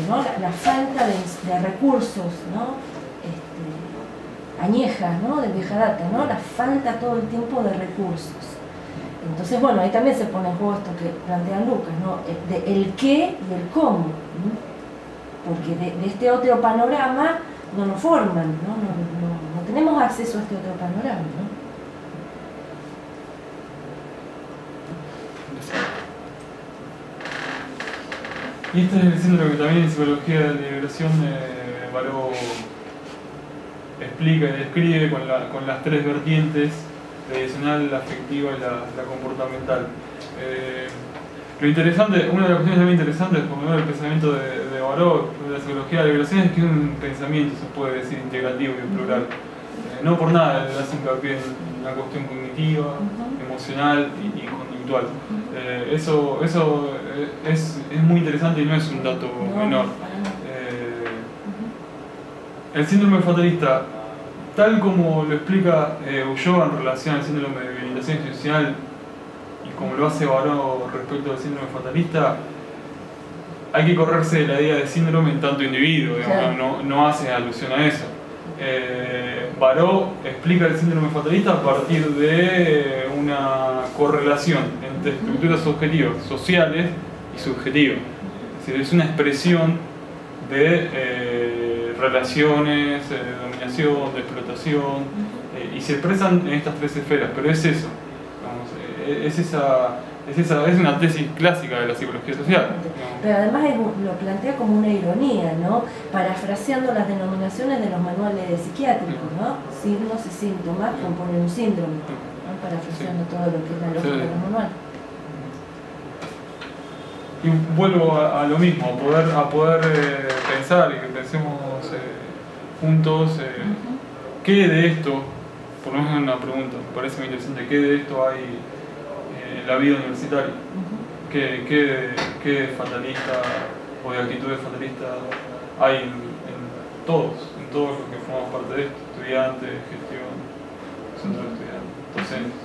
¿no? la falta de recursos, ¿no? Añejas, ¿no? De vieja data, ¿no? La falta todo el tiempo de recursos. Entonces, bueno, ahí también se pone en juego esto que plantea Lucas, ¿no? El qué y el cómo, ¿no? Porque de este otro panorama no nos forman, no tenemos acceso a este otro panorama, ¿no? Y este es el síndrome que también en psicología de la liberación Baró explica y describe con las tres vertientes: tradicional, la afectiva y la comportamental. Lo interesante, una de las cuestiones también interesantes como el pensamiento de Baró, de la psicología de la liberación, es que es un pensamiento, se puede decir, integrativo y plural. No por nada le hace hincapié en una cuestión cognitiva, emocional y conductual. Eso es muy interesante y no es un dato menor. El síndrome fatalista, tal como lo explica Ulloa en relación al síndrome de violentación institucional y como lo hace Baró respecto al síndrome fatalista, hay que correrse de la idea de síndrome en tanto individuo, digamos, no hace alusión a eso. Baró explica el síndrome fatalista a partir de una correlación entre estructuras objetivas, sociales y subjetivas. Es decir, es una expresión de relaciones, de dominación, de explotación, y se expresan en estas tres esferas, pero es eso, digamos, es es una tesis clásica de la psicología social. Pero además lo plantea como una ironía, ¿no? Parafraseando las denominaciones de los manuales psiquiátricos, ¿no? Signos y síntomas componen un síndrome, ¿no? Parafraseando todo lo que es la lógica del manual. Y vuelvo a lo mismo, a poder pensar y que pensemos juntos qué de esto, por lo menos una pregunta, me parece muy interesante, qué de esto hay en la vida universitaria, qué de fatalista o de actitudes fatalistas hay en todos los que formamos parte de esto, estudiantes, gestión, centro de estudiantes, docentes.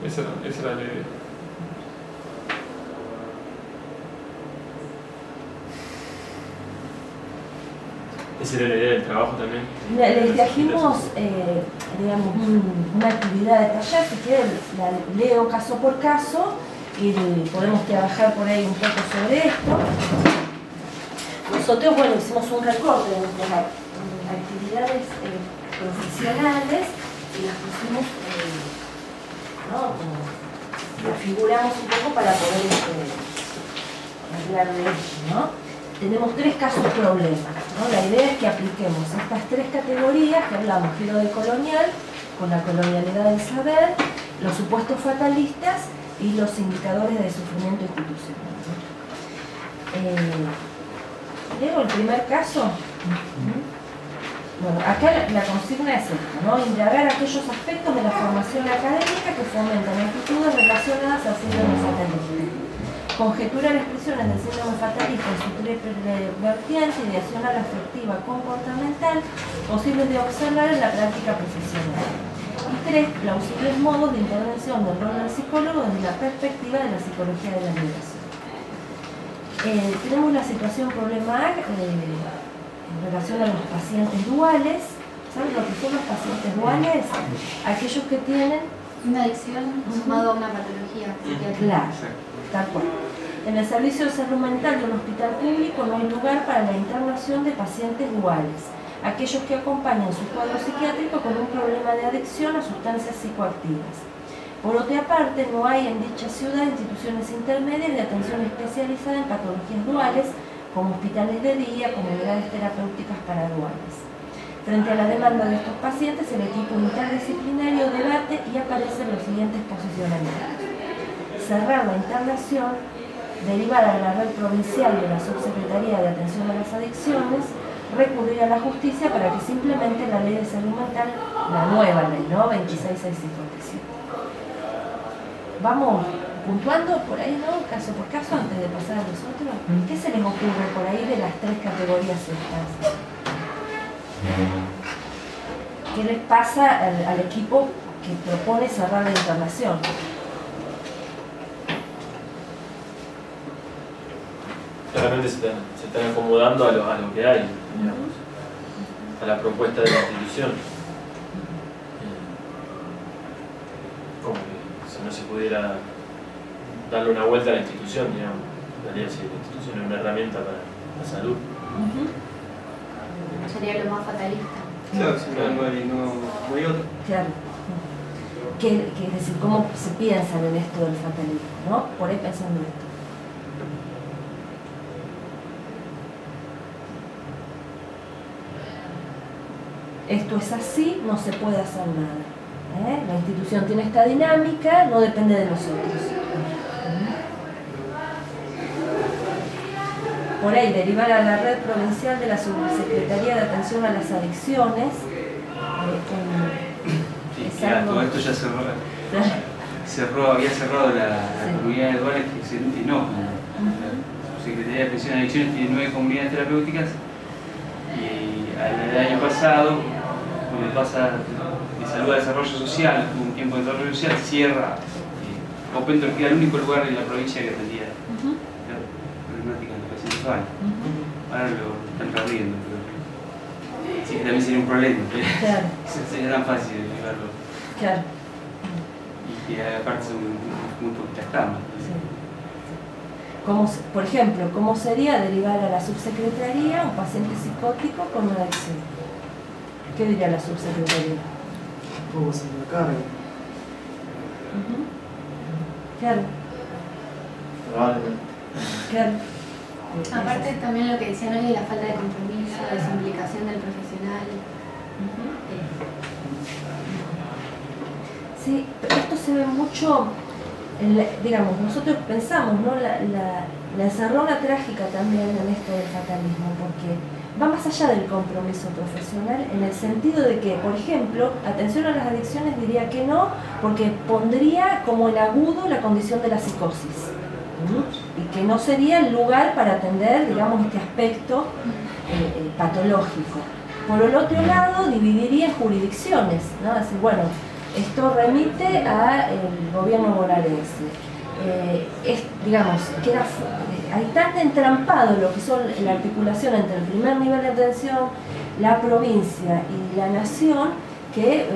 Esa era la idea. ¿Esa era la idea del trabajo también? Les trajimos, digamos, una actividad detallada, si quieren la leo caso por caso y podemos trabajar por ahí un poco sobre esto. Nosotros, bueno, hicimos un recorte de nuestras actividades profesionales y las pusimos, ¿no? Como configuramos un poco para poder hablar de esto, ¿no? Tenemos 3 casos problemas, ¿no? La idea es que apliquemos estas 3 categorías que hablamos, giro de colonial, con la colonialidad del saber, los supuestos fatalistas y los indicadores de sufrimiento institucional, ¿no? Leo el primer caso. Bueno, acá la consigna es esta, ¿no? Indagar aquellos aspectos de la formación académica que fomentan actitudes relacionadas al síndrome fatalista. Conjeturar expresiones del síndrome fatalista en su triple vertiente, ideacional, afectiva, comportamental, posibles de observar en la práctica profesional. Y 3, plausibles modos de intervención del rol del psicólogo desde la perspectiva de la psicología de la liberación. Tenemos la situación problema A en relación a los pacientes duales. ¿Saben lo que son los pacientes duales? Aquellos que tienen una adicción sumado a una patología psiquiátrica. Claro, tal cual. En el servicio de salud mental de un hospital público no hay lugar para la internación de pacientes duales, aquellos que acompañan su cuadro psiquiátrico con un problema de adicción a sustancias psicoactivas. Por otra parte, no hay en dicha ciudad instituciones intermedias de atención especializada en patologías duales, como hospitales de día, comunidades terapéuticas para duales. Frente a la demanda de estos pacientes, el equipo interdisciplinario debate y aparecen los siguientes posicionamientos. Cerrar la internación, derivar a la red provincial de la Subsecretaría de Atención a las Adicciones, recurrir a la justicia para que simplemente la ley de salud mental, la nueva ley, ¿no? 26657. Vamos puntuando por ahí, ¿no? Caso por caso, antes de pasar a los otros. ¿Qué se les ocurre por ahí de las 3 categorías estas? ¿Qué les pasa al equipo que propone cerrar la internación? Claramente se están acomodando a lo que hay, digamos, a la propuesta de la institución. Como que si no se pudiera darle una vuelta a la institución, digamos, daría si la institución es una herramienta para la salud. Sería lo más fatalista. Claro, si no hay otro. Claro. Es decir, ¿cómo se piensan en esto del fatalismo, ¿no? Por ahí pensando esto. Esto es así, no se puede hacer nada. La institución tiene esta dinámica, no depende de nosotros. Por ahí, derivar a la red provincial de la Subsecretaría de Atención a las Adicciones. Sí, claro, todo esto ya había cerrado la comunidad de duales que se enoja. La Subsecretaría de Atención a Adicciones tiene 9 comunidades terapéuticas y el año pasado, cuando pasa de salud a desarrollo social, un tiempo de desarrollo social, cierra. Opentro queda el único lugar en la provincia que atendía la problemática de los pacientes duales. Ahora lo están perdiendo, pero sí que también sería un problema. Claro. Sería tan fácil de llevarlo. Claro. Y que aparte son muy poquitas camas. Sí. Por ejemplo, ¿cómo sería derivar a la subsecretaría un paciente psicótico con una adicción? ¿Qué diría la subsecretaría? ¿Cómo se lo carga? Claro. Probablemente. Claro. Aparte también lo que decían hoy, la falta de compromiso, la desimplicación del profesional. Sí, esto se ve mucho, digamos, nosotros pensamos, ¿no? La encerrona trágica también en esto del fatalismo, porque va más allá del compromiso profesional en el sentido de que, por ejemplo, atención a las adicciones diría que no, porque pondría como en agudo la condición de la psicosis, y que no sería el lugar para atender, digamos, este aspecto patológico. Por el otro lado, dividiría en jurisdicciones, ¿no? Es decir, bueno, esto remite al gobierno bonaerense. Digamos, queda hay tan entrampado lo que son la articulación entre el primer nivel de atención, la provincia y la nación, que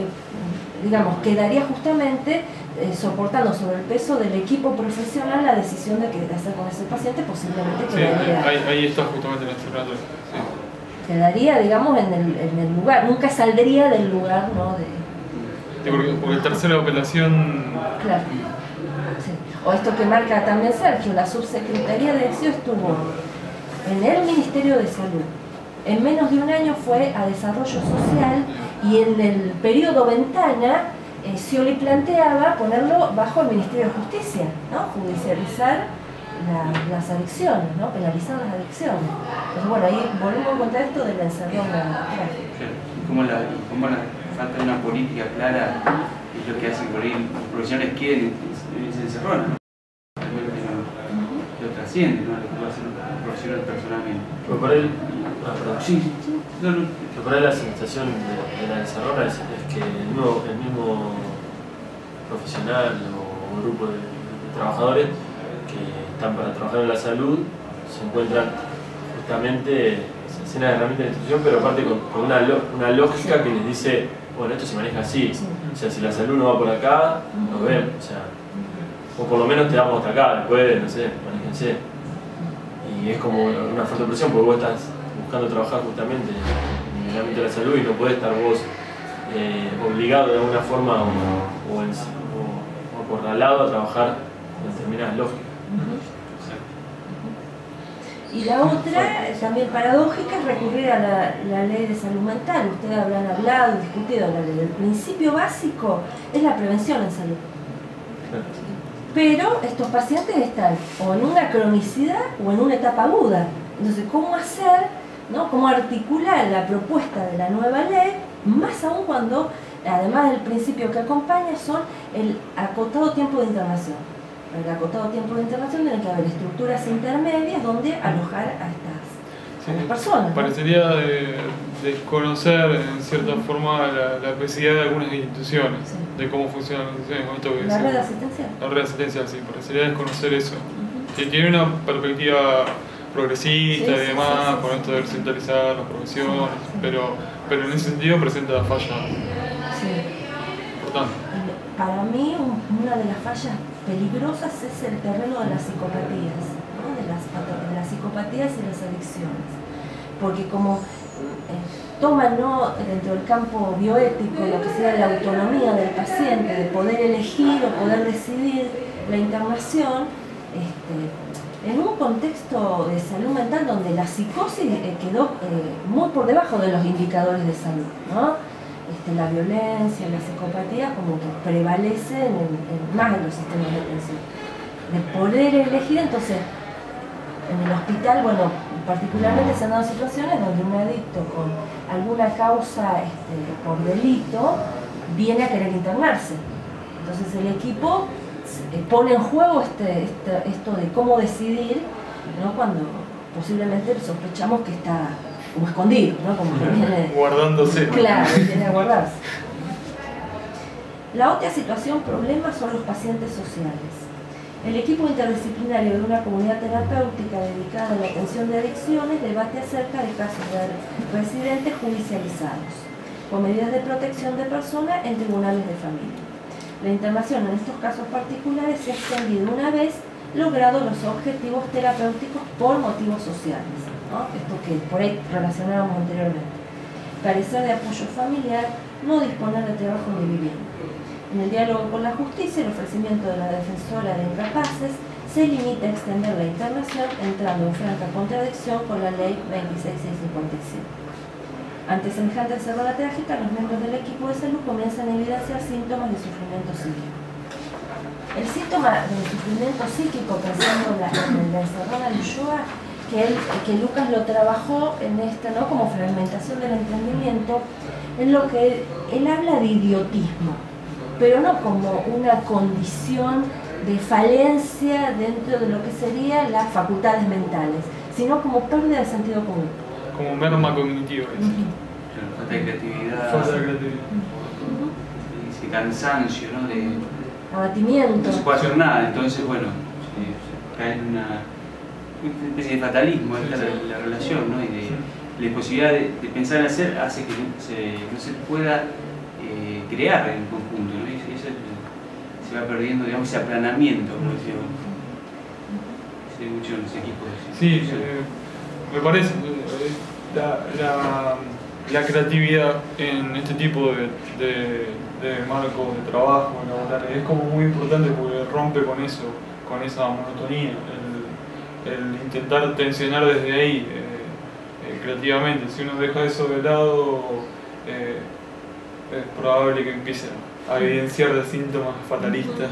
digamos, quedaría justamente soportando sobre el peso del equipo profesional la decisión de qué hacer con ese paciente, posiblemente quedaría. Sí, ahí está justamente nuestro plato. Sí. Quedaría, digamos, en el lugar, nunca saldría del lugar, ¿no? Porque tercera apelación. Claro. Sí. O esto que marca también Sergio, la subsecretaría de Deseo estuvo en el Ministerio de Salud. En menos de un año fue a Desarrollo Social y en el periodo ventana Scioli planteaba ponerlo bajo el Ministerio de Justicia, ¿no? Judicializar las adicciones, ¿no? Penalizar las adicciones. Entonces, bueno, ahí volvemos a contar esto de la encerrona. Y cómo la falta de una política clara es lo que hace que por ahí los profesionales quieren esa encerrona, ¿no? Lo trasciende, ¿no? Lo que puede hacer un profesional personalmente. Pero por él, Sí. que por ahí la sensación de la encerrona es que el mismo profesional o grupo de trabajadores que están para trabajar en la salud se encuentran justamente llenas de herramientas de institución, pero aparte con una lógica que les dice, bueno, esto se maneja así, o sea, si la salud no va por acá, nos vemos, o por lo menos te damos hasta acá, después, no sé, manéjense. Y es como una fuerte presión porque vos estás buscando trabajar justamente en el ámbito de la salud y no podés estar vos obligado de alguna forma o acorralado a trabajar en determinadas lógicas. Y la otra, también paradójica, es recurrir a la ley de salud mental. Ustedes habrán hablado, discutido la ley. El principio básico es la prevención en salud. Pero estos pacientes están o en una cronicidad o en una etapa aguda. Entonces, ¿cómo hacer, ¿no? ¿Cómo articular la propuesta de la nueva ley? Más aún cuando, además del principio que acompaña, son el acotado tiempo de internación. Para el acotado tiempo de internación tienen que haber estructuras intermedias donde alojar a estas personas. Parecería desconocer en cierta forma la capacidad de algunas instituciones, de cómo funcionan las instituciones. La red asistencial. La red asistencial, sí, parecería desconocer eso. Que tiene una perspectiva progresista y demás, con esto de descentralizar las profesiones, pero en ese sentido presenta fallas importantes. Para mí, una de las fallas peligrosas es el terreno de las psicopatías, ¿no? de las psicopatías y las adicciones. Porque como toman, ¿no? dentro del campo bioético lo que sea la autonomía del paciente, de poder elegir o poder decidir la internación, en un contexto de salud mental donde la psicosis quedó muy por debajo de los indicadores de salud, ¿no? La violencia, la psicopatía como que prevalecen más en los sistemas de atención. De poder elegir, entonces, en el hospital, bueno, particularmente se han dado situaciones donde un adicto con alguna causa por delito viene a querer internarse. Entonces el equipo pone en juego esto de cómo decidir, ¿no? Cuando posiblemente sospechamos que está como escondido, ¿no? Como que viene guardándose. Claro, viene a guardarse. La otra problema son los pacientes sociales. El equipo interdisciplinario de una comunidad terapéutica dedicada a la atención de adicciones debate acerca de casos de residentes judicializados, con medidas de protección de personas en tribunales de familia. La internación en estos casos particulares se ha extendido una vez logrado los objetivos terapéuticos por motivos sociales, ¿no? Esto que por ahí relacionábamos anteriormente. Carecer de apoyo familiar, no disponer de trabajo ni vivienda. En el diálogo con la justicia, el ofrecimiento de la defensora de incapaces se limita a extender la internación entrando en franca contradicción con la ley 26657. Ante semejante encerrona trágica, los miembros del equipo de salud comienzan a evidenciar síntomas de sufrimiento psíquico. El síntoma del sufrimiento psíquico, pensando en la encerrona de Ulloa, que Lucas lo trabajó en esta, ¿no?, como fragmentación del entendimiento, en lo que él habla de idiotismo, pero no como una condición de falencia dentro de lo que serían las facultades mentales, sino como pérdida de sentido común. Como merma cognitiva. Claro, falta de creatividad. Falta de creatividad. Ese cansancio, ¿no? De abatimiento. No se puede hacer nada, entonces, bueno, cae en una especie de fatalismo, esta es la relación, ¿no? Y de la imposibilidad de pensar en hacer hace que no se pueda crear en conjunto, ¿no? Y eso se va perdiendo, digamos, ese aplanamiento, como decía, se ve mucho en los equipos. Sí, me parece la creatividad en este tipo de marcos de trabajo laborales es como muy importante porque rompe con eso, con esa monotonía, el intentar tensionar desde ahí creativamente. Si uno deja eso de lado, es probable que empiece a evidenciar síntomas fatalistas.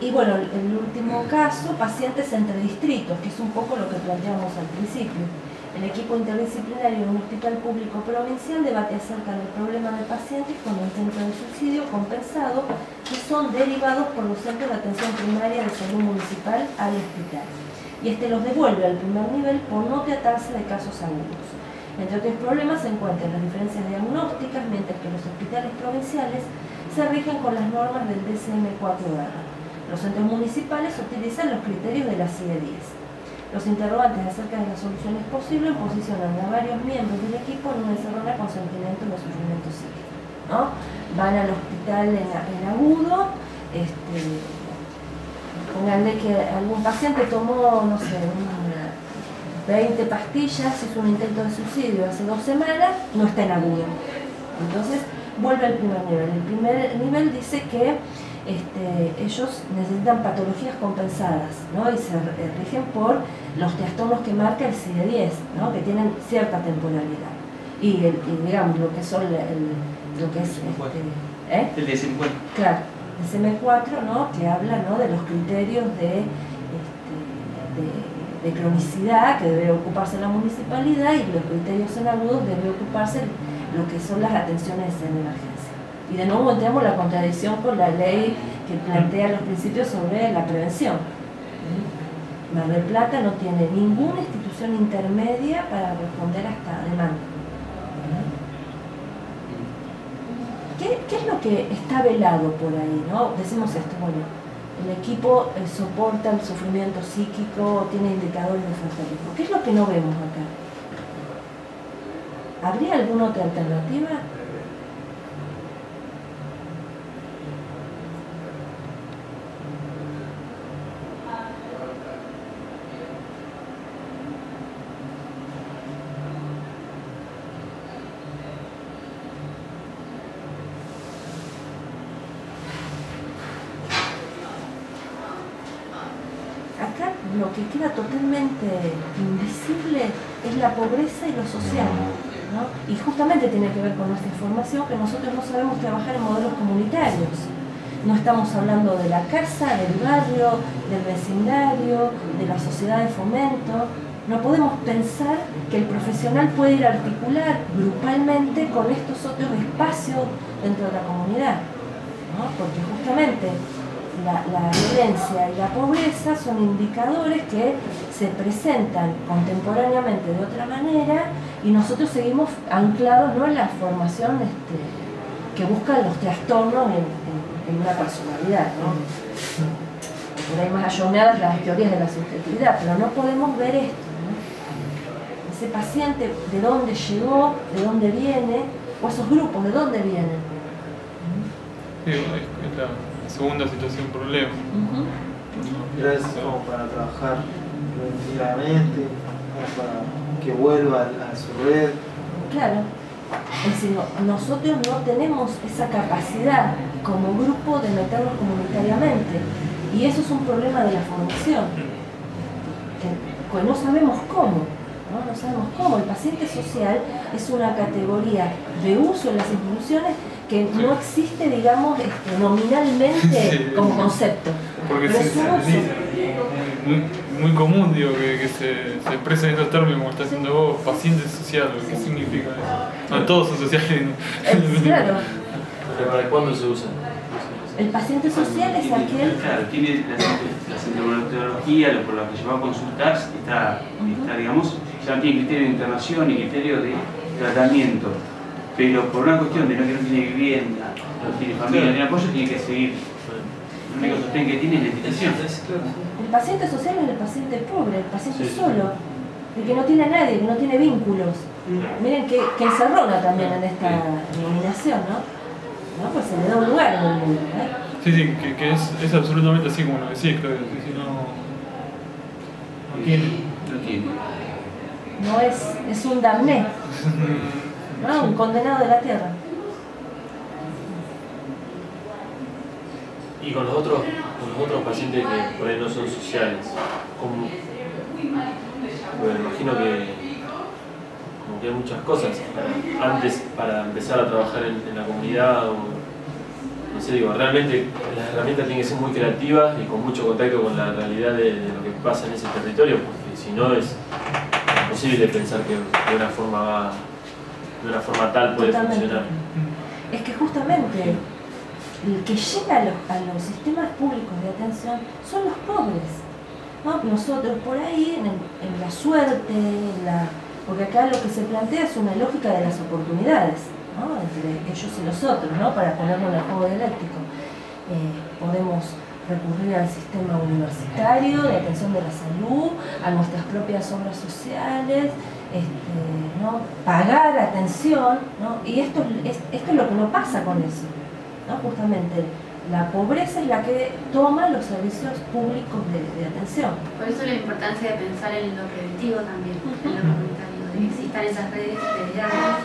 Y bueno, el último caso, pacientes entre distritos, que es un poco lo que planteamos al principio. El equipo interdisciplinario de un hospital público provincial debate acerca del problema de pacientes con intento de suicidio compensado que son derivados por los centros de atención primaria de salud municipal al hospital. Y este los devuelve al primer nivel por no tratarse de casos agudos. Entre otros problemas se encuentran las diferencias diagnósticas, mientras que los hospitales provinciales se rigen con las normas del DSM-4R. Los centros municipales utilizan los criterios de la CIE-10. Los interrogantes acerca de las soluciones posibles posicionan a varios miembros del equipo en una encerrona con sentimientos de sufrimiento psíquico, ¿no? Van al hospital en agudo, pónganle que algún paciente tomó, no sé, 20 pastillas, hizo un intento de suicidio hace 2 semanas, no está en agudo. Entonces vuelve al primer nivel. El primer nivel dice que ellos necesitan patologías compensadas, ¿no? Y se rigen por los trastornos que marca el CIE-10, ¿no? Que tienen cierta temporalidad. Y digamos, lo que son lo que es el DSM-4. Claro, el DSM-4, ¿no? Que habla, ¿no?, de los criterios de cronicidad que debe ocuparse la municipalidad, y los criterios en agudos debe ocuparse lo que son las atenciones en emergencia. Y de nuevo entramos en la contradicción con la ley que plantea los principios sobre la prevención. Mar del Plata no tiene ninguna institución intermedia para responder a esta demanda. ¿Qué es lo que está velado por ahí, ¿no? Decimos esto, bueno, el equipo soporta el sufrimiento psíquico, tiene indicadores de fatalismo. ¿Qué es lo que no vemos acá? ¿Habría alguna otra alternativa? Lo que queda totalmente invisible es la pobreza y lo social, ¿no? Y justamente tiene que ver con nuestra información, que nosotros no sabemos trabajar en modelos comunitarios. No estamos hablando de la casa, del barrio, del vecindario, de la sociedad de fomento. No podemos pensar que el profesional puede ir a articular grupalmente con estos otros espacios dentro de la comunidad, ¿no? Porque justamente la violencia y la pobreza son indicadores que se presentan contemporáneamente de otra manera, y nosotros seguimos anclados, ¿no?, en la formación que buscan los trastornos en una personalidad, ¿no? Por ahí más ayornadas las teorías de la subjetividad, pero no podemos ver esto, ¿no? Ese paciente, ¿de dónde llegó? ¿De dónde viene? O esos grupos, ¿de dónde vienen? Sí, es la segunda situación problema. Gracias como para trabajar preventivamente, como para que vuelva a su red. Claro. Es decir, nosotros no tenemos esa capacidad como grupo de meternos comunitariamente. Y eso es un problema de la formación. Que no sabemos cómo. No sabemos cómo. El paciente social es una categoría de uso en las instituciones que no existe, digamos, nominalmente como concepto. Porque es muy común, digo, que se expresa en esos términos, como está haciendo vos, paciente social. ¿Qué significa eso? No, todos son sociales. Claro. ¿Pero para cuándo se usa? El paciente social es aquel... Claro, tiene la sintomatología, por la que se va a consultar, está digamos, ya no tiene criterio de internación ni criterio de tratamiento. Pero por una cuestión de que no tiene vivienda, no tiene familia, no tiene apoyo, tiene que seguir. El único sostén que tiene es la institución. El paciente social es el paciente pobre, el paciente solo, el que no tiene a nadie, que no tiene vínculos. Miren que encerrona también en esta nominación, ¿no? Pues se le da un lugar en el mundo, Sí, que es absolutamente así como lo decís, Claudio. Si no tiene. No es un damné, ¿no? Un condenado de la tierra. Y con los otros pacientes que por ahí no son sociales, como, bueno, imagino que como que hay muchas cosas antes para empezar a trabajar en la comunidad, o no sé, digo, realmente las herramientas tienen que ser muy creativas y con mucho contacto con la realidad de lo que pasa en ese territorio, porque si no es imposible pensar que de una forma tal puede funcionar. Es que justamente el que llega a los sistemas públicos de atención son los pobres, ¿no? Nosotros por ahí, en la suerte, porque acá lo que se plantea es una lógica de las oportunidades, ¿no? Entre ellos y los otros, ¿no? Para ponerlo en el juego dialéctico. Podemos recurrir al sistema universitario, de atención de la salud, a nuestras propias obras sociales, ¿no? Pagar atención, ¿no? Y esto es lo que no pasa con eso, ¿no? Justamente la pobreza es la que toma los servicios públicos de atención. Por eso la importancia de pensar en lo preventivo también, en lo comunitario, de que existan esas redes de diálogo,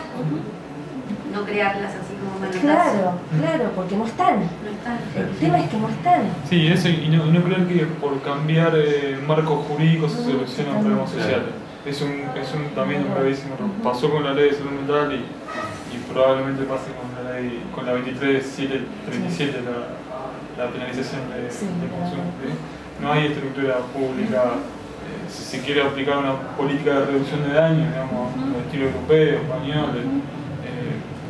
no crearlas así como manotazos. Claro, porque no están. El tema es que no están. Sí, eso, y no creer que por cambiar marcos jurídicos se solucionan problemas sociales. Es también un gravísimo error. Pasó con la ley de salud mental y probablemente pase con la 23.737, la penalización de consumo. No hay estructura pública. Si se quiere aplicar una política de reducción de daño, digamos, de estilo europeo, español,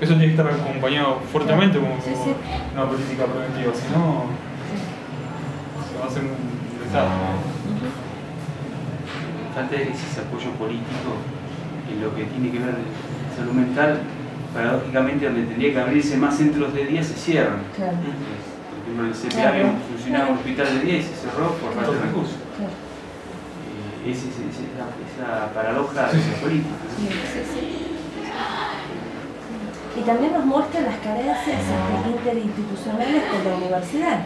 eso tiene que estar acompañado fuertemente como una política preventiva, si no se va a hacer un desastre. Falta ese apoyo político en lo que tiene que ver salud mental, paradójicamente donde tendría que abrirse más centros de día se cierran. Claro. Por ejemplo, en el CPA funcionaba un hospital de día y se cerró por falta de recursos. Es esa paradoja de la política. Y también nos muestra las carencias interinstitucionales con la universidad,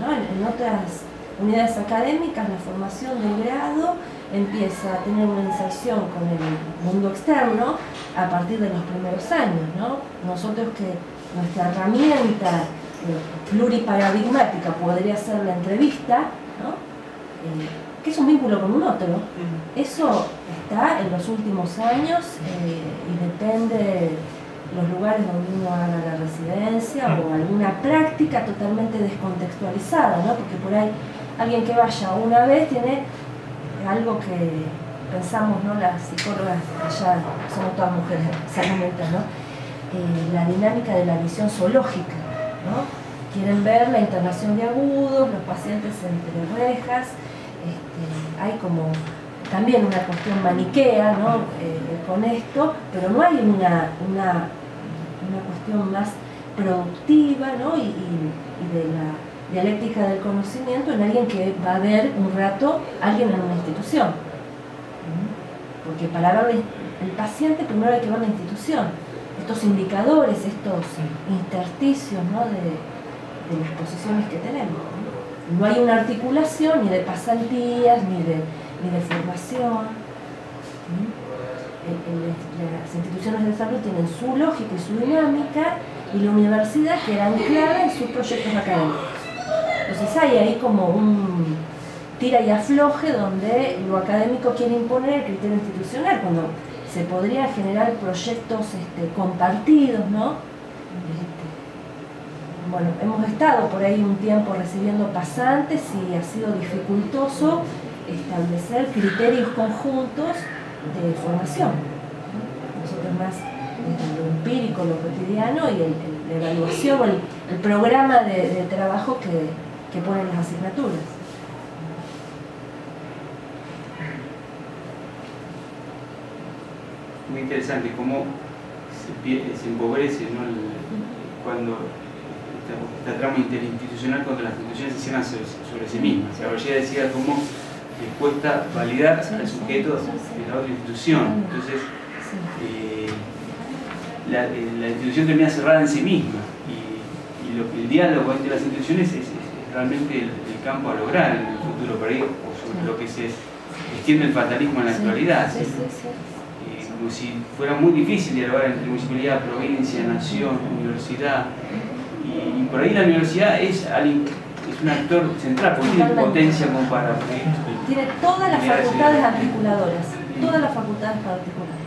¿no? En otras unidades académicas la formación del grado empieza a tener una inserción con el mundo externo a partir de los primeros años, ¿no? Nosotros que nuestra herramienta pluriparadigmática podría ser la entrevista, ¿no? Que es un vínculo con un otro. Eso está en los últimos años y depende de los lugares donde uno haga la residencia o alguna práctica totalmente descontextualizada, ¿no? Porque por ahí alguien que vaya una vez tiene algo que pensamos, ¿no? Las psicólogas allá somos todas mujeres saludamentas, ¿no? La dinámica de la visión zoológica, ¿no? Quieren ver la internación de agudos, los pacientes entre rejas, hay como también una cuestión maniquea, ¿no? Con esto, pero no hay una cuestión más productiva, ¿no? y de la dialéctica del conocimiento en alguien que va a ver un rato a alguien en una institución. Porque para ver el paciente primero hay que ver la institución. Estos indicadores, estos intersticios, ¿no? de las posiciones que tenemos. No hay una articulación ni de pasantías, ni de formación. las instituciones de salud tienen su lógica y su dinámica, y la universidad queda anclada en sus proyectos académicos. Entonces hay ahí como un tira y afloje donde lo académico quiere imponer el criterio institucional, cuando se podría generar proyectos compartidos, ¿no? Bueno, hemos estado por ahí un tiempo recibiendo pasantes y ha sido dificultoso establecer criterios conjuntos de formación. Nosotros más desde lo empírico, lo cotidiano y la evaluación, el programa de trabajo que ponen las asignaturas. Muy interesante cómo se empobrece, ¿no? Cuando esta trama interinstitucional contra las instituciones se cierran sobre sí mismas. Gabriela decía cómo les cuesta validar al sujeto de la otra institución. Entonces, la institución termina cerrada en sí misma y el diálogo entre las instituciones es realmente el campo a lograr en el futuro, por ahí, o sobre lo que se extiende el fatalismo en la actualidad. Como si fuera muy difícil dialogar entre municipalidad, provincia, nación, universidad. Y por ahí la universidad es un actor central, porque tiene potencia como para... Tiene todas las facultades articuladoras, todas las facultades para articular.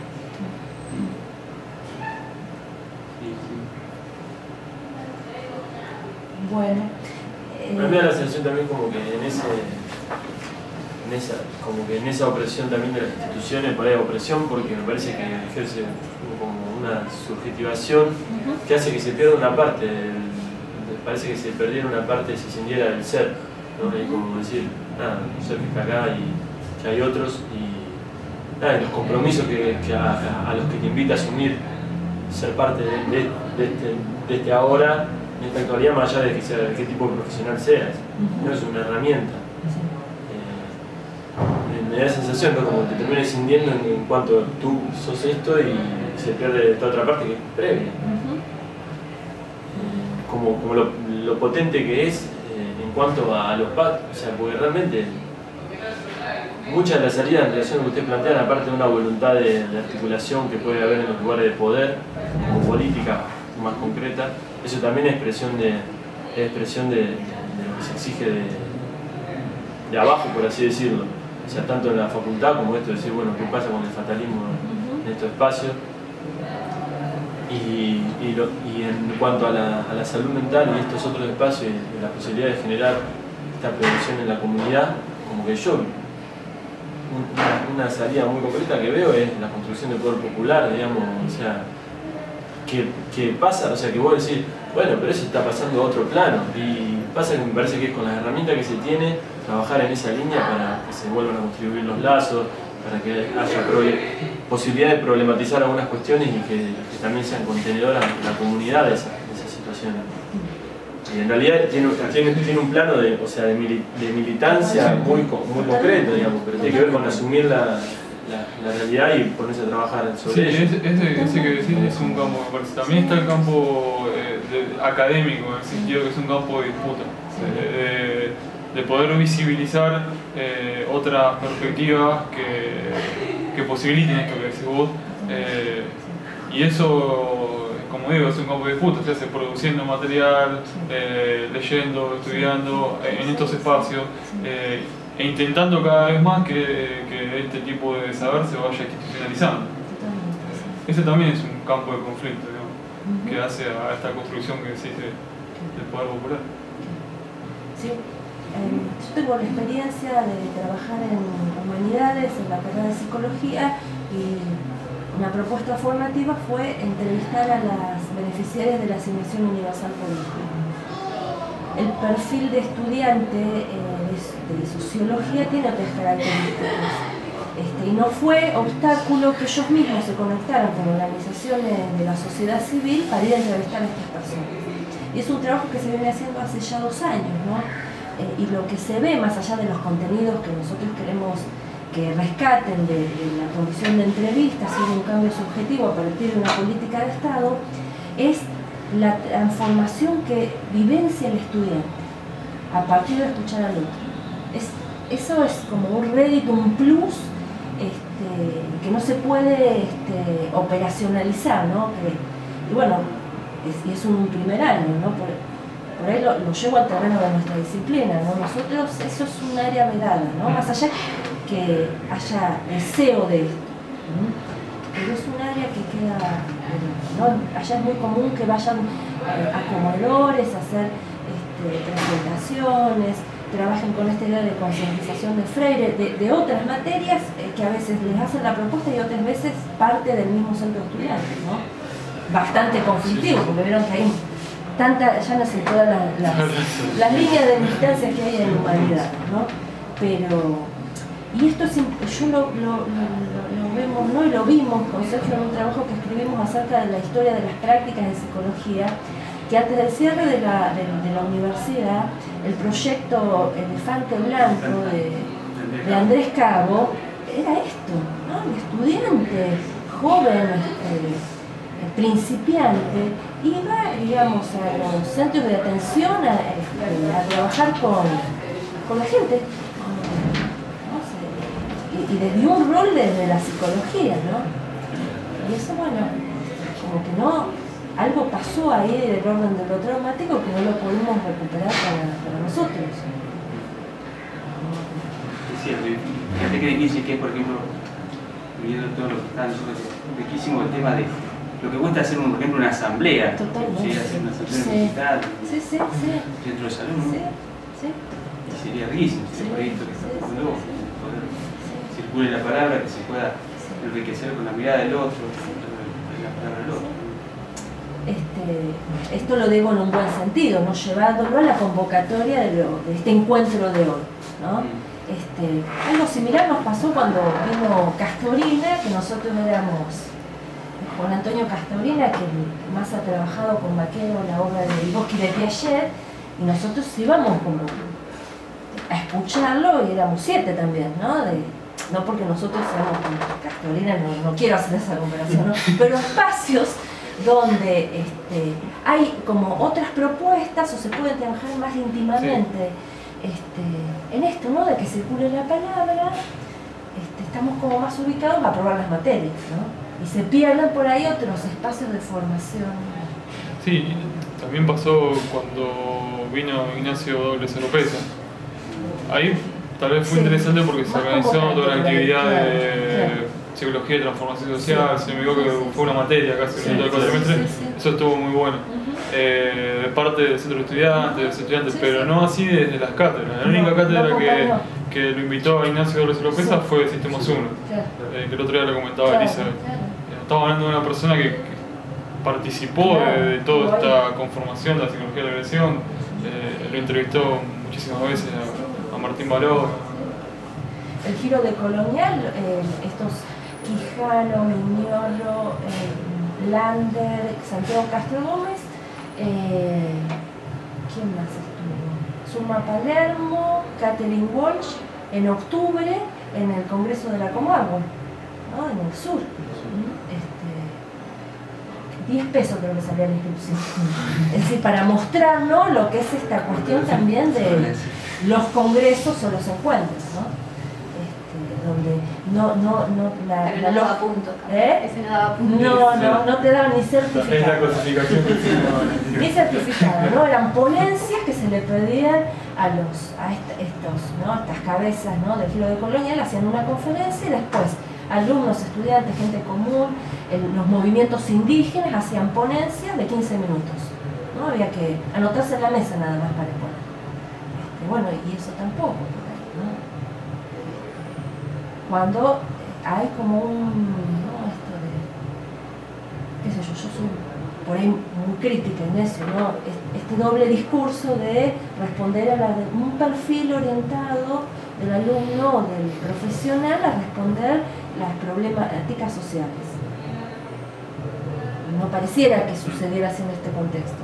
Bueno. A mí me da la sensación también como que en esa opresión también de las instituciones, por ahí opresión, porque me parece que ejerce como una subjetivación que hace que se pierda una parte, parece que se perdiera una parte, se cindiera del ser, ¿no? Y como decir, nada, un ser que está acá y que hay otros, y nada, y los compromisos a los que te invita a asumir, ser parte de este ahora, en esta actualidad, más allá de qué tipo de profesional seas, no es una herramienta. Me da la sensación, ¿no? Como te terminas cindiendo en cuanto tú sos esto y se pierde toda otra parte que es previa. Como lo potente que es en cuanto a los pactos, o sea, porque realmente muchas de las salidas en relación a lo que usted plantea, aparte de una voluntad de articulación que puede haber en los lugares de poder, como política más concreta, eso también es expresión de lo que se exige de abajo, por así decirlo. O sea, tanto en la facultad como esto de decir, bueno, ¿qué pasa con el fatalismo en estos espacios? Y en cuanto a la salud mental y estos otros espacios y la posibilidad de generar esta prevención en la comunidad, como que yo, una salida muy concreta que veo es la construcción del poder popular, digamos, o sea, que pasa, o sea, que vos decís, bueno, pero eso está pasando a otro plano, y pasa que me parece que es con las herramientas que se tiene, trabajar en esa línea para que se vuelvan a contribuir los lazos, para que haya posibilidad de problematizar algunas cuestiones y que también sean contenedoras la comunidad de esas situaciones. Y en realidad tiene un plano de militancia muy concreto, digamos, pero tiene que ver con asumir la realidad y ponerse a trabajar sobre ello. Sí, ese que decís es un campo, me parece. También está el campo académico, en el sentido que es un campo de disputa. De poder visibilizar otras perspectivas que posibiliten esto que decís vos. Y eso, como digo, es un campo de disputa, se hace produciendo material, leyendo, estudiando en estos espacios, e intentando cada vez más que este tipo de saber se vaya institucionalizando. Ese también es un campo de conflicto, digamos, que hace a esta construcción que existe del poder popular. Sí. Yo tengo la experiencia de trabajar en humanidades, en la carrera de psicología, y una propuesta formativa fue entrevistar a las beneficiarias de la Asignación Universal por Hijo. El perfil de estudiante de sociología tiene otras características. Y no fue obstáculo que ellos mismos se conectaran con organizaciones de la sociedad civil para ir a entrevistar a estas personas. Y es un trabajo que se viene haciendo hace ya 2 años, ¿no? Y lo que se ve más allá de los contenidos que nosotros queremos que rescaten de la condición de entrevista, sin un cambio subjetivo a partir de una política de Estado, es la transformación que vivencia el estudiante a partir de escuchar al otro. Eso es como un rédito, un plus que no se puede operacionalizar, ¿no? Y bueno, es un primer año, ¿no? Por ahí lo llevo al terreno de nuestra disciplina, ¿no? Nosotros, eso es un área vedada, ¿no? Más allá que haya deseo de esto, ¿no? Pero es un área que queda, ¿no? Allá es muy común que vayan a comedores a hacer presentaciones, trabajen con esta idea de concientización de Freire, de otras materias que a veces les hacen la propuesta y otras veces parte del mismo centro de estudiantes, ¿no? Bastante conflictivo, porque vieron que hay tanta, ya no se pueden las líneas de distancia que hay en humanidad, ¿no? Pero, y esto es, yo lo vemos, ¿no? Y lo vimos con Sergio en un trabajo que escribimos acerca de la historia de las prácticas de psicología, que antes del cierre de la universidad, el proyecto Elefante Blanco de Andrés Cabo era esto, ¿no? El estudiante joven, principiante, iba, digamos, a los centros de atención a trabajar con la gente, ¿no? Y desde un rol desde la psicología, ¿no? Y eso, bueno, como que no, algo pasó ahí del orden de lo traumático que no lo pudimos recuperar para nosotros. Es cierto, fíjate que difícil que es, por ejemplo, viendo todo lo que está nosotros, riquísimo el tema de lo que cuesta hacer, por ejemplo, una asamblea. Totalmente. ¿Sí? Hacer una asamblea digital. Sí. Dentro del salón, ¿no? Sí. Y sería riquísimo ese proyecto que está haciendo vos, poder circule la palabra, que se pueda enriquecer con la mirada del otro, la palabra del otro. Esto lo digo en un buen sentido, ¿no? Llevándolo a la convocatoria de este encuentro de hoy, ¿no? Algo similar nos pasó cuando vino Castorina, que nosotros éramos Juan Antonio Castorina, que más ha trabajado con Vaquero la obra de Vygotsky de Piaget, y nosotros íbamos como a escucharlo y éramos 7 también, ¿no? No porque nosotros seamos como Castorina, no quiero hacer esa comparación, ¿no? Pero espacios donde hay como otras propuestas o se puede trabajar más íntimamente en esto, ¿no? De que circule la palabra, estamos como más ubicados a probar las materias, ¿no? Y se pierden por ahí otros espacios de formación. Sí, también pasó cuando vino Ignacio Dobles Oropesa. Ahí tal vez fue interesante porque se organizó toda una actividad de psicología y transformación social, si no me equivoco, fue una materia casi en todo el cuatrimestre. Eso estuvo muy bueno. De parte del centro de estudiantes, de los estudiantes, pero no así desde las cátedras. La única cátedra que lo invitó a Ignacio Dobles Oropesa fue Sistemas 1, que el otro día lo comentaba Elizabeth. Estamos hablando de una persona que participó de toda esta conformación de la psicología de la agresión. Lo entrevistó muchísimas veces a Martín Baró. El giro de colonial, estos Quijano, Miñolo, Lander, Santiago Castro Gómez, ¿quién más estuvo? Suma Palermo, Catherine Walsh, en octubre en el Congreso de la Comagua, ¿no? En el sur. 10 pesos creo que salía la inscripción. Es decir, para mostrarnos lo que es esta cuestión también de los congresos o los encuentros, ¿no? Donde pero no daba punto. Ese no daba punto. No te daban ni certificado. Es la clasificación que ni certificado, ¿no? Eran ponencias que se le pedían a estas cabezas, ¿no? Del giro de colonial, hacían una conferencia y después alumnos, estudiantes, gente común, los movimientos indígenas hacían ponencias de 15 minutos. ¿No? Había que anotarse en la mesa nada más para exponer. Bueno, y eso tampoco, ¿no? Cuando hay como qué sé yo soy por ahí muy crítica en eso, ¿no? Este doble discurso de responder a un perfil orientado del alumno o del profesional a responder las problemáticas sociales. No pareciera que sucediera así en este contexto.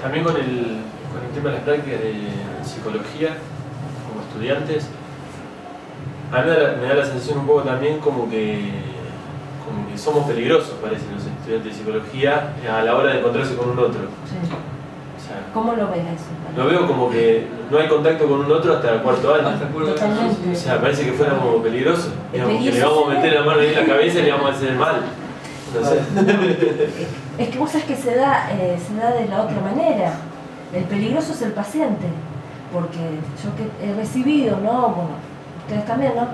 También con el tema de las prácticas de psicología como estudiantes, a mí me da la sensación un poco también como que somos peligrosos, parecen los estudiantes de psicología a la hora de encontrarse con un otro. Sí. ¿Cómo lo ves eso? Lo veo como que no hay contacto con un otro hasta el cuarto año. Totalmente. O sea, parece que fuéramos peligrosos. Digamos, que le vamos a meter la mano ahí en la cabeza y le vamos a hacer el mal. No sé. Es que vos sabés que se da de la otra manera. El peligroso es el paciente. Porque yo que he recibido, ¿no? Bueno, ustedes también, ¿no?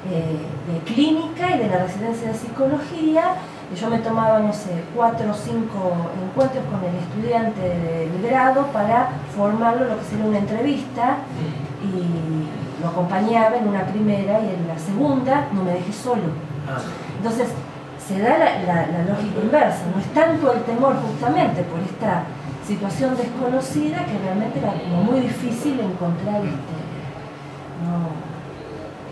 De clínica y de la residencia de psicología, y yo me tomaba, no sé, 4 o 5 encuentros con el estudiante de grado para formarlo lo que sería una entrevista, y lo acompañaba en una primera y en la segunda no me dejé solo. Entonces se da la lógica inversa, no es tanto el temor justamente por esta situación desconocida que realmente era como muy difícil encontrar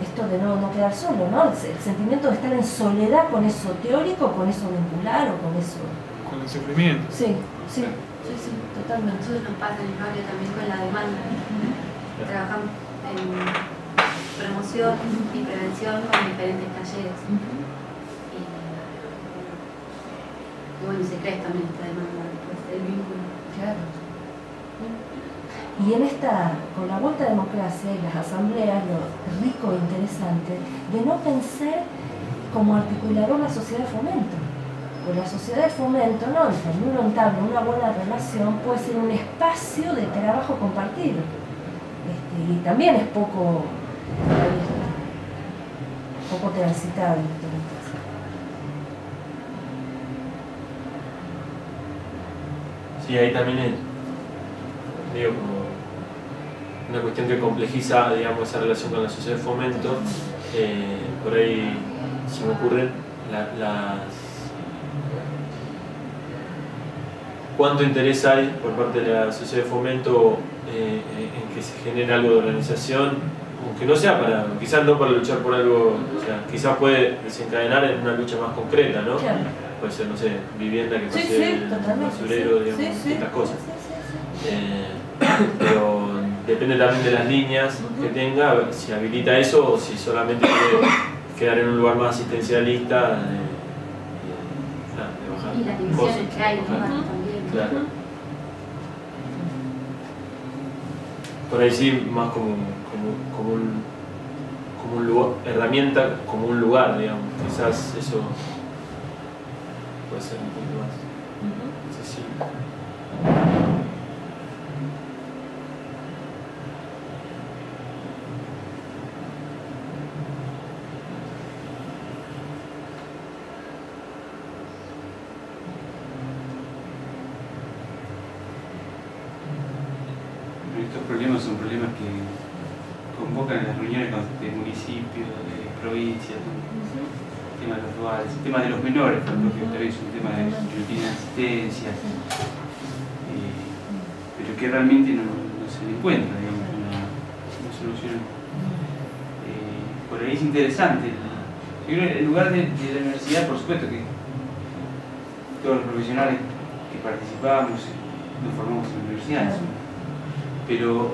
esto de no quedar solo, ¿no? El sentimiento de estar en soledad con eso teórico, con eso vincular o con eso... Con el sufrimiento. Sí, totalmente. Nosotros nos pasa en el barrio también con la demanda. Trabajamos en promoción y prevención con diferentes talleres. Y bueno, se cree también esta demanda después del vínculo. Claro. Y con la vuelta a la democracia y las asambleas, lo rico e interesante de no pensar como articulador la sociedad de fomento. Pues la sociedad de fomento, ¿no? Cuando uno entabla una buena relación, puede ser un espacio de trabajo compartido. Y también es poco transitado en este momento. Sí, ahí también es, digo, como una cuestión que complejiza, digamos, esa relación con la sociedad de fomento. Por ahí se me ocurren cuánto interés hay por parte de la sociedad de fomento en que se genere algo de organización, aunque no sea quizás no para luchar por algo, o sea, quizás puede desencadenar en una lucha más concreta, ¿no? Claro. Puede ser, no sé, vivienda que pase el basurero, digamos, estas cosas. Pero depende también de las líneas que tenga, a ver si habilita eso o si solamente quiere quedar en un lugar más asistencialista de bajar Y las divisiones que hay, ¿no? Claro. También. Claro. Por ahí sí, más como un lugar, herramienta, como un lugar, digamos. Quizás eso puede ser un poco más accesible. Estos problemas son problemas que convocan en las reuniones de municipios, de provincias, el tema de los rurales, el tema de los menores, porque también es un tema de rutina de asistencia, pero que realmente no se le encuentra, digamos, una solución. Por ahí es interesante. Yo creo que en lugar de la universidad, por supuesto que todos los profesionales que participamos nos formamos en la universidad, pero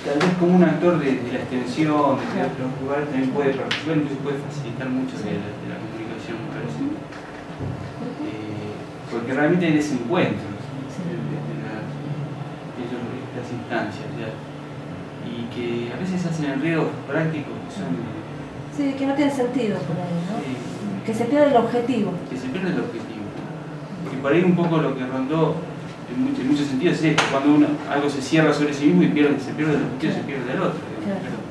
tal vez como un actor de la extensión, de otros lugares, también puede participar, incluso puede facilitar mucho de la comunicación, me parece. Porque realmente hay desencuentros de estas instancias, ¿ya? Y que a veces hacen enredos prácticos que son... Sí, que no tiene sentido por ahí, ¿no? Sí, Que se pierde el objetivo. que se pierde el objetivo. Porque por ahí un poco lo que rondó en muchos sentidos es esto, cuando algo se cierra sobre sí mismo y se pierde el objetivo, se pierde el otro. Claro.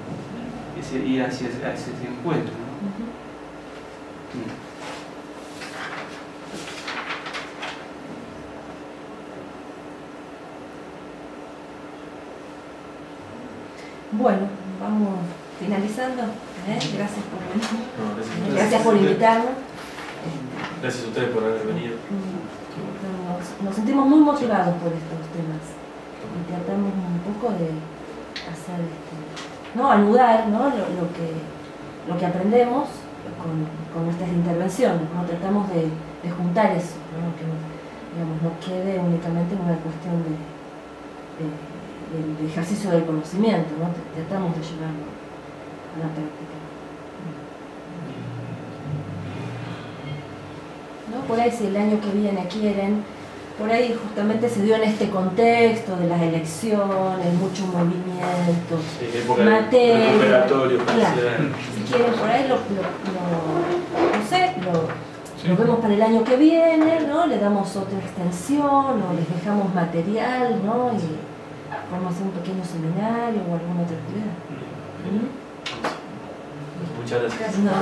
Ir hacia ese encuentro, ¿no? Bueno, vamos finalizando. Gracias por venir. No, Gracias por invitarnos. Gracias a ustedes por haber venido. Nos sentimos muy motivados por estos temas y tratamos un poco de hacer, anudar, ¿no? lo que aprendemos con nuestras intervenciones, ¿no? Tratamos de juntar eso, ¿no? Que no quede únicamente en una cuestión del ejercicio del conocimiento, ¿no? Tratamos de llevarlo a la práctica. ¿No? Por ahí si el año que viene quieren por ahí justamente se dio en este contexto de las elecciones, mucho movimiento, Sí, época materia, de recuperatorio, claro. parece. Si quieren por ahí no sé, lo vemos para el año que viene, ¿no? Le damos otra extensión o les dejamos material, ¿no? Y podemos hacer un pequeño seminario o alguna otra actividad. Muchas gracias. No. No.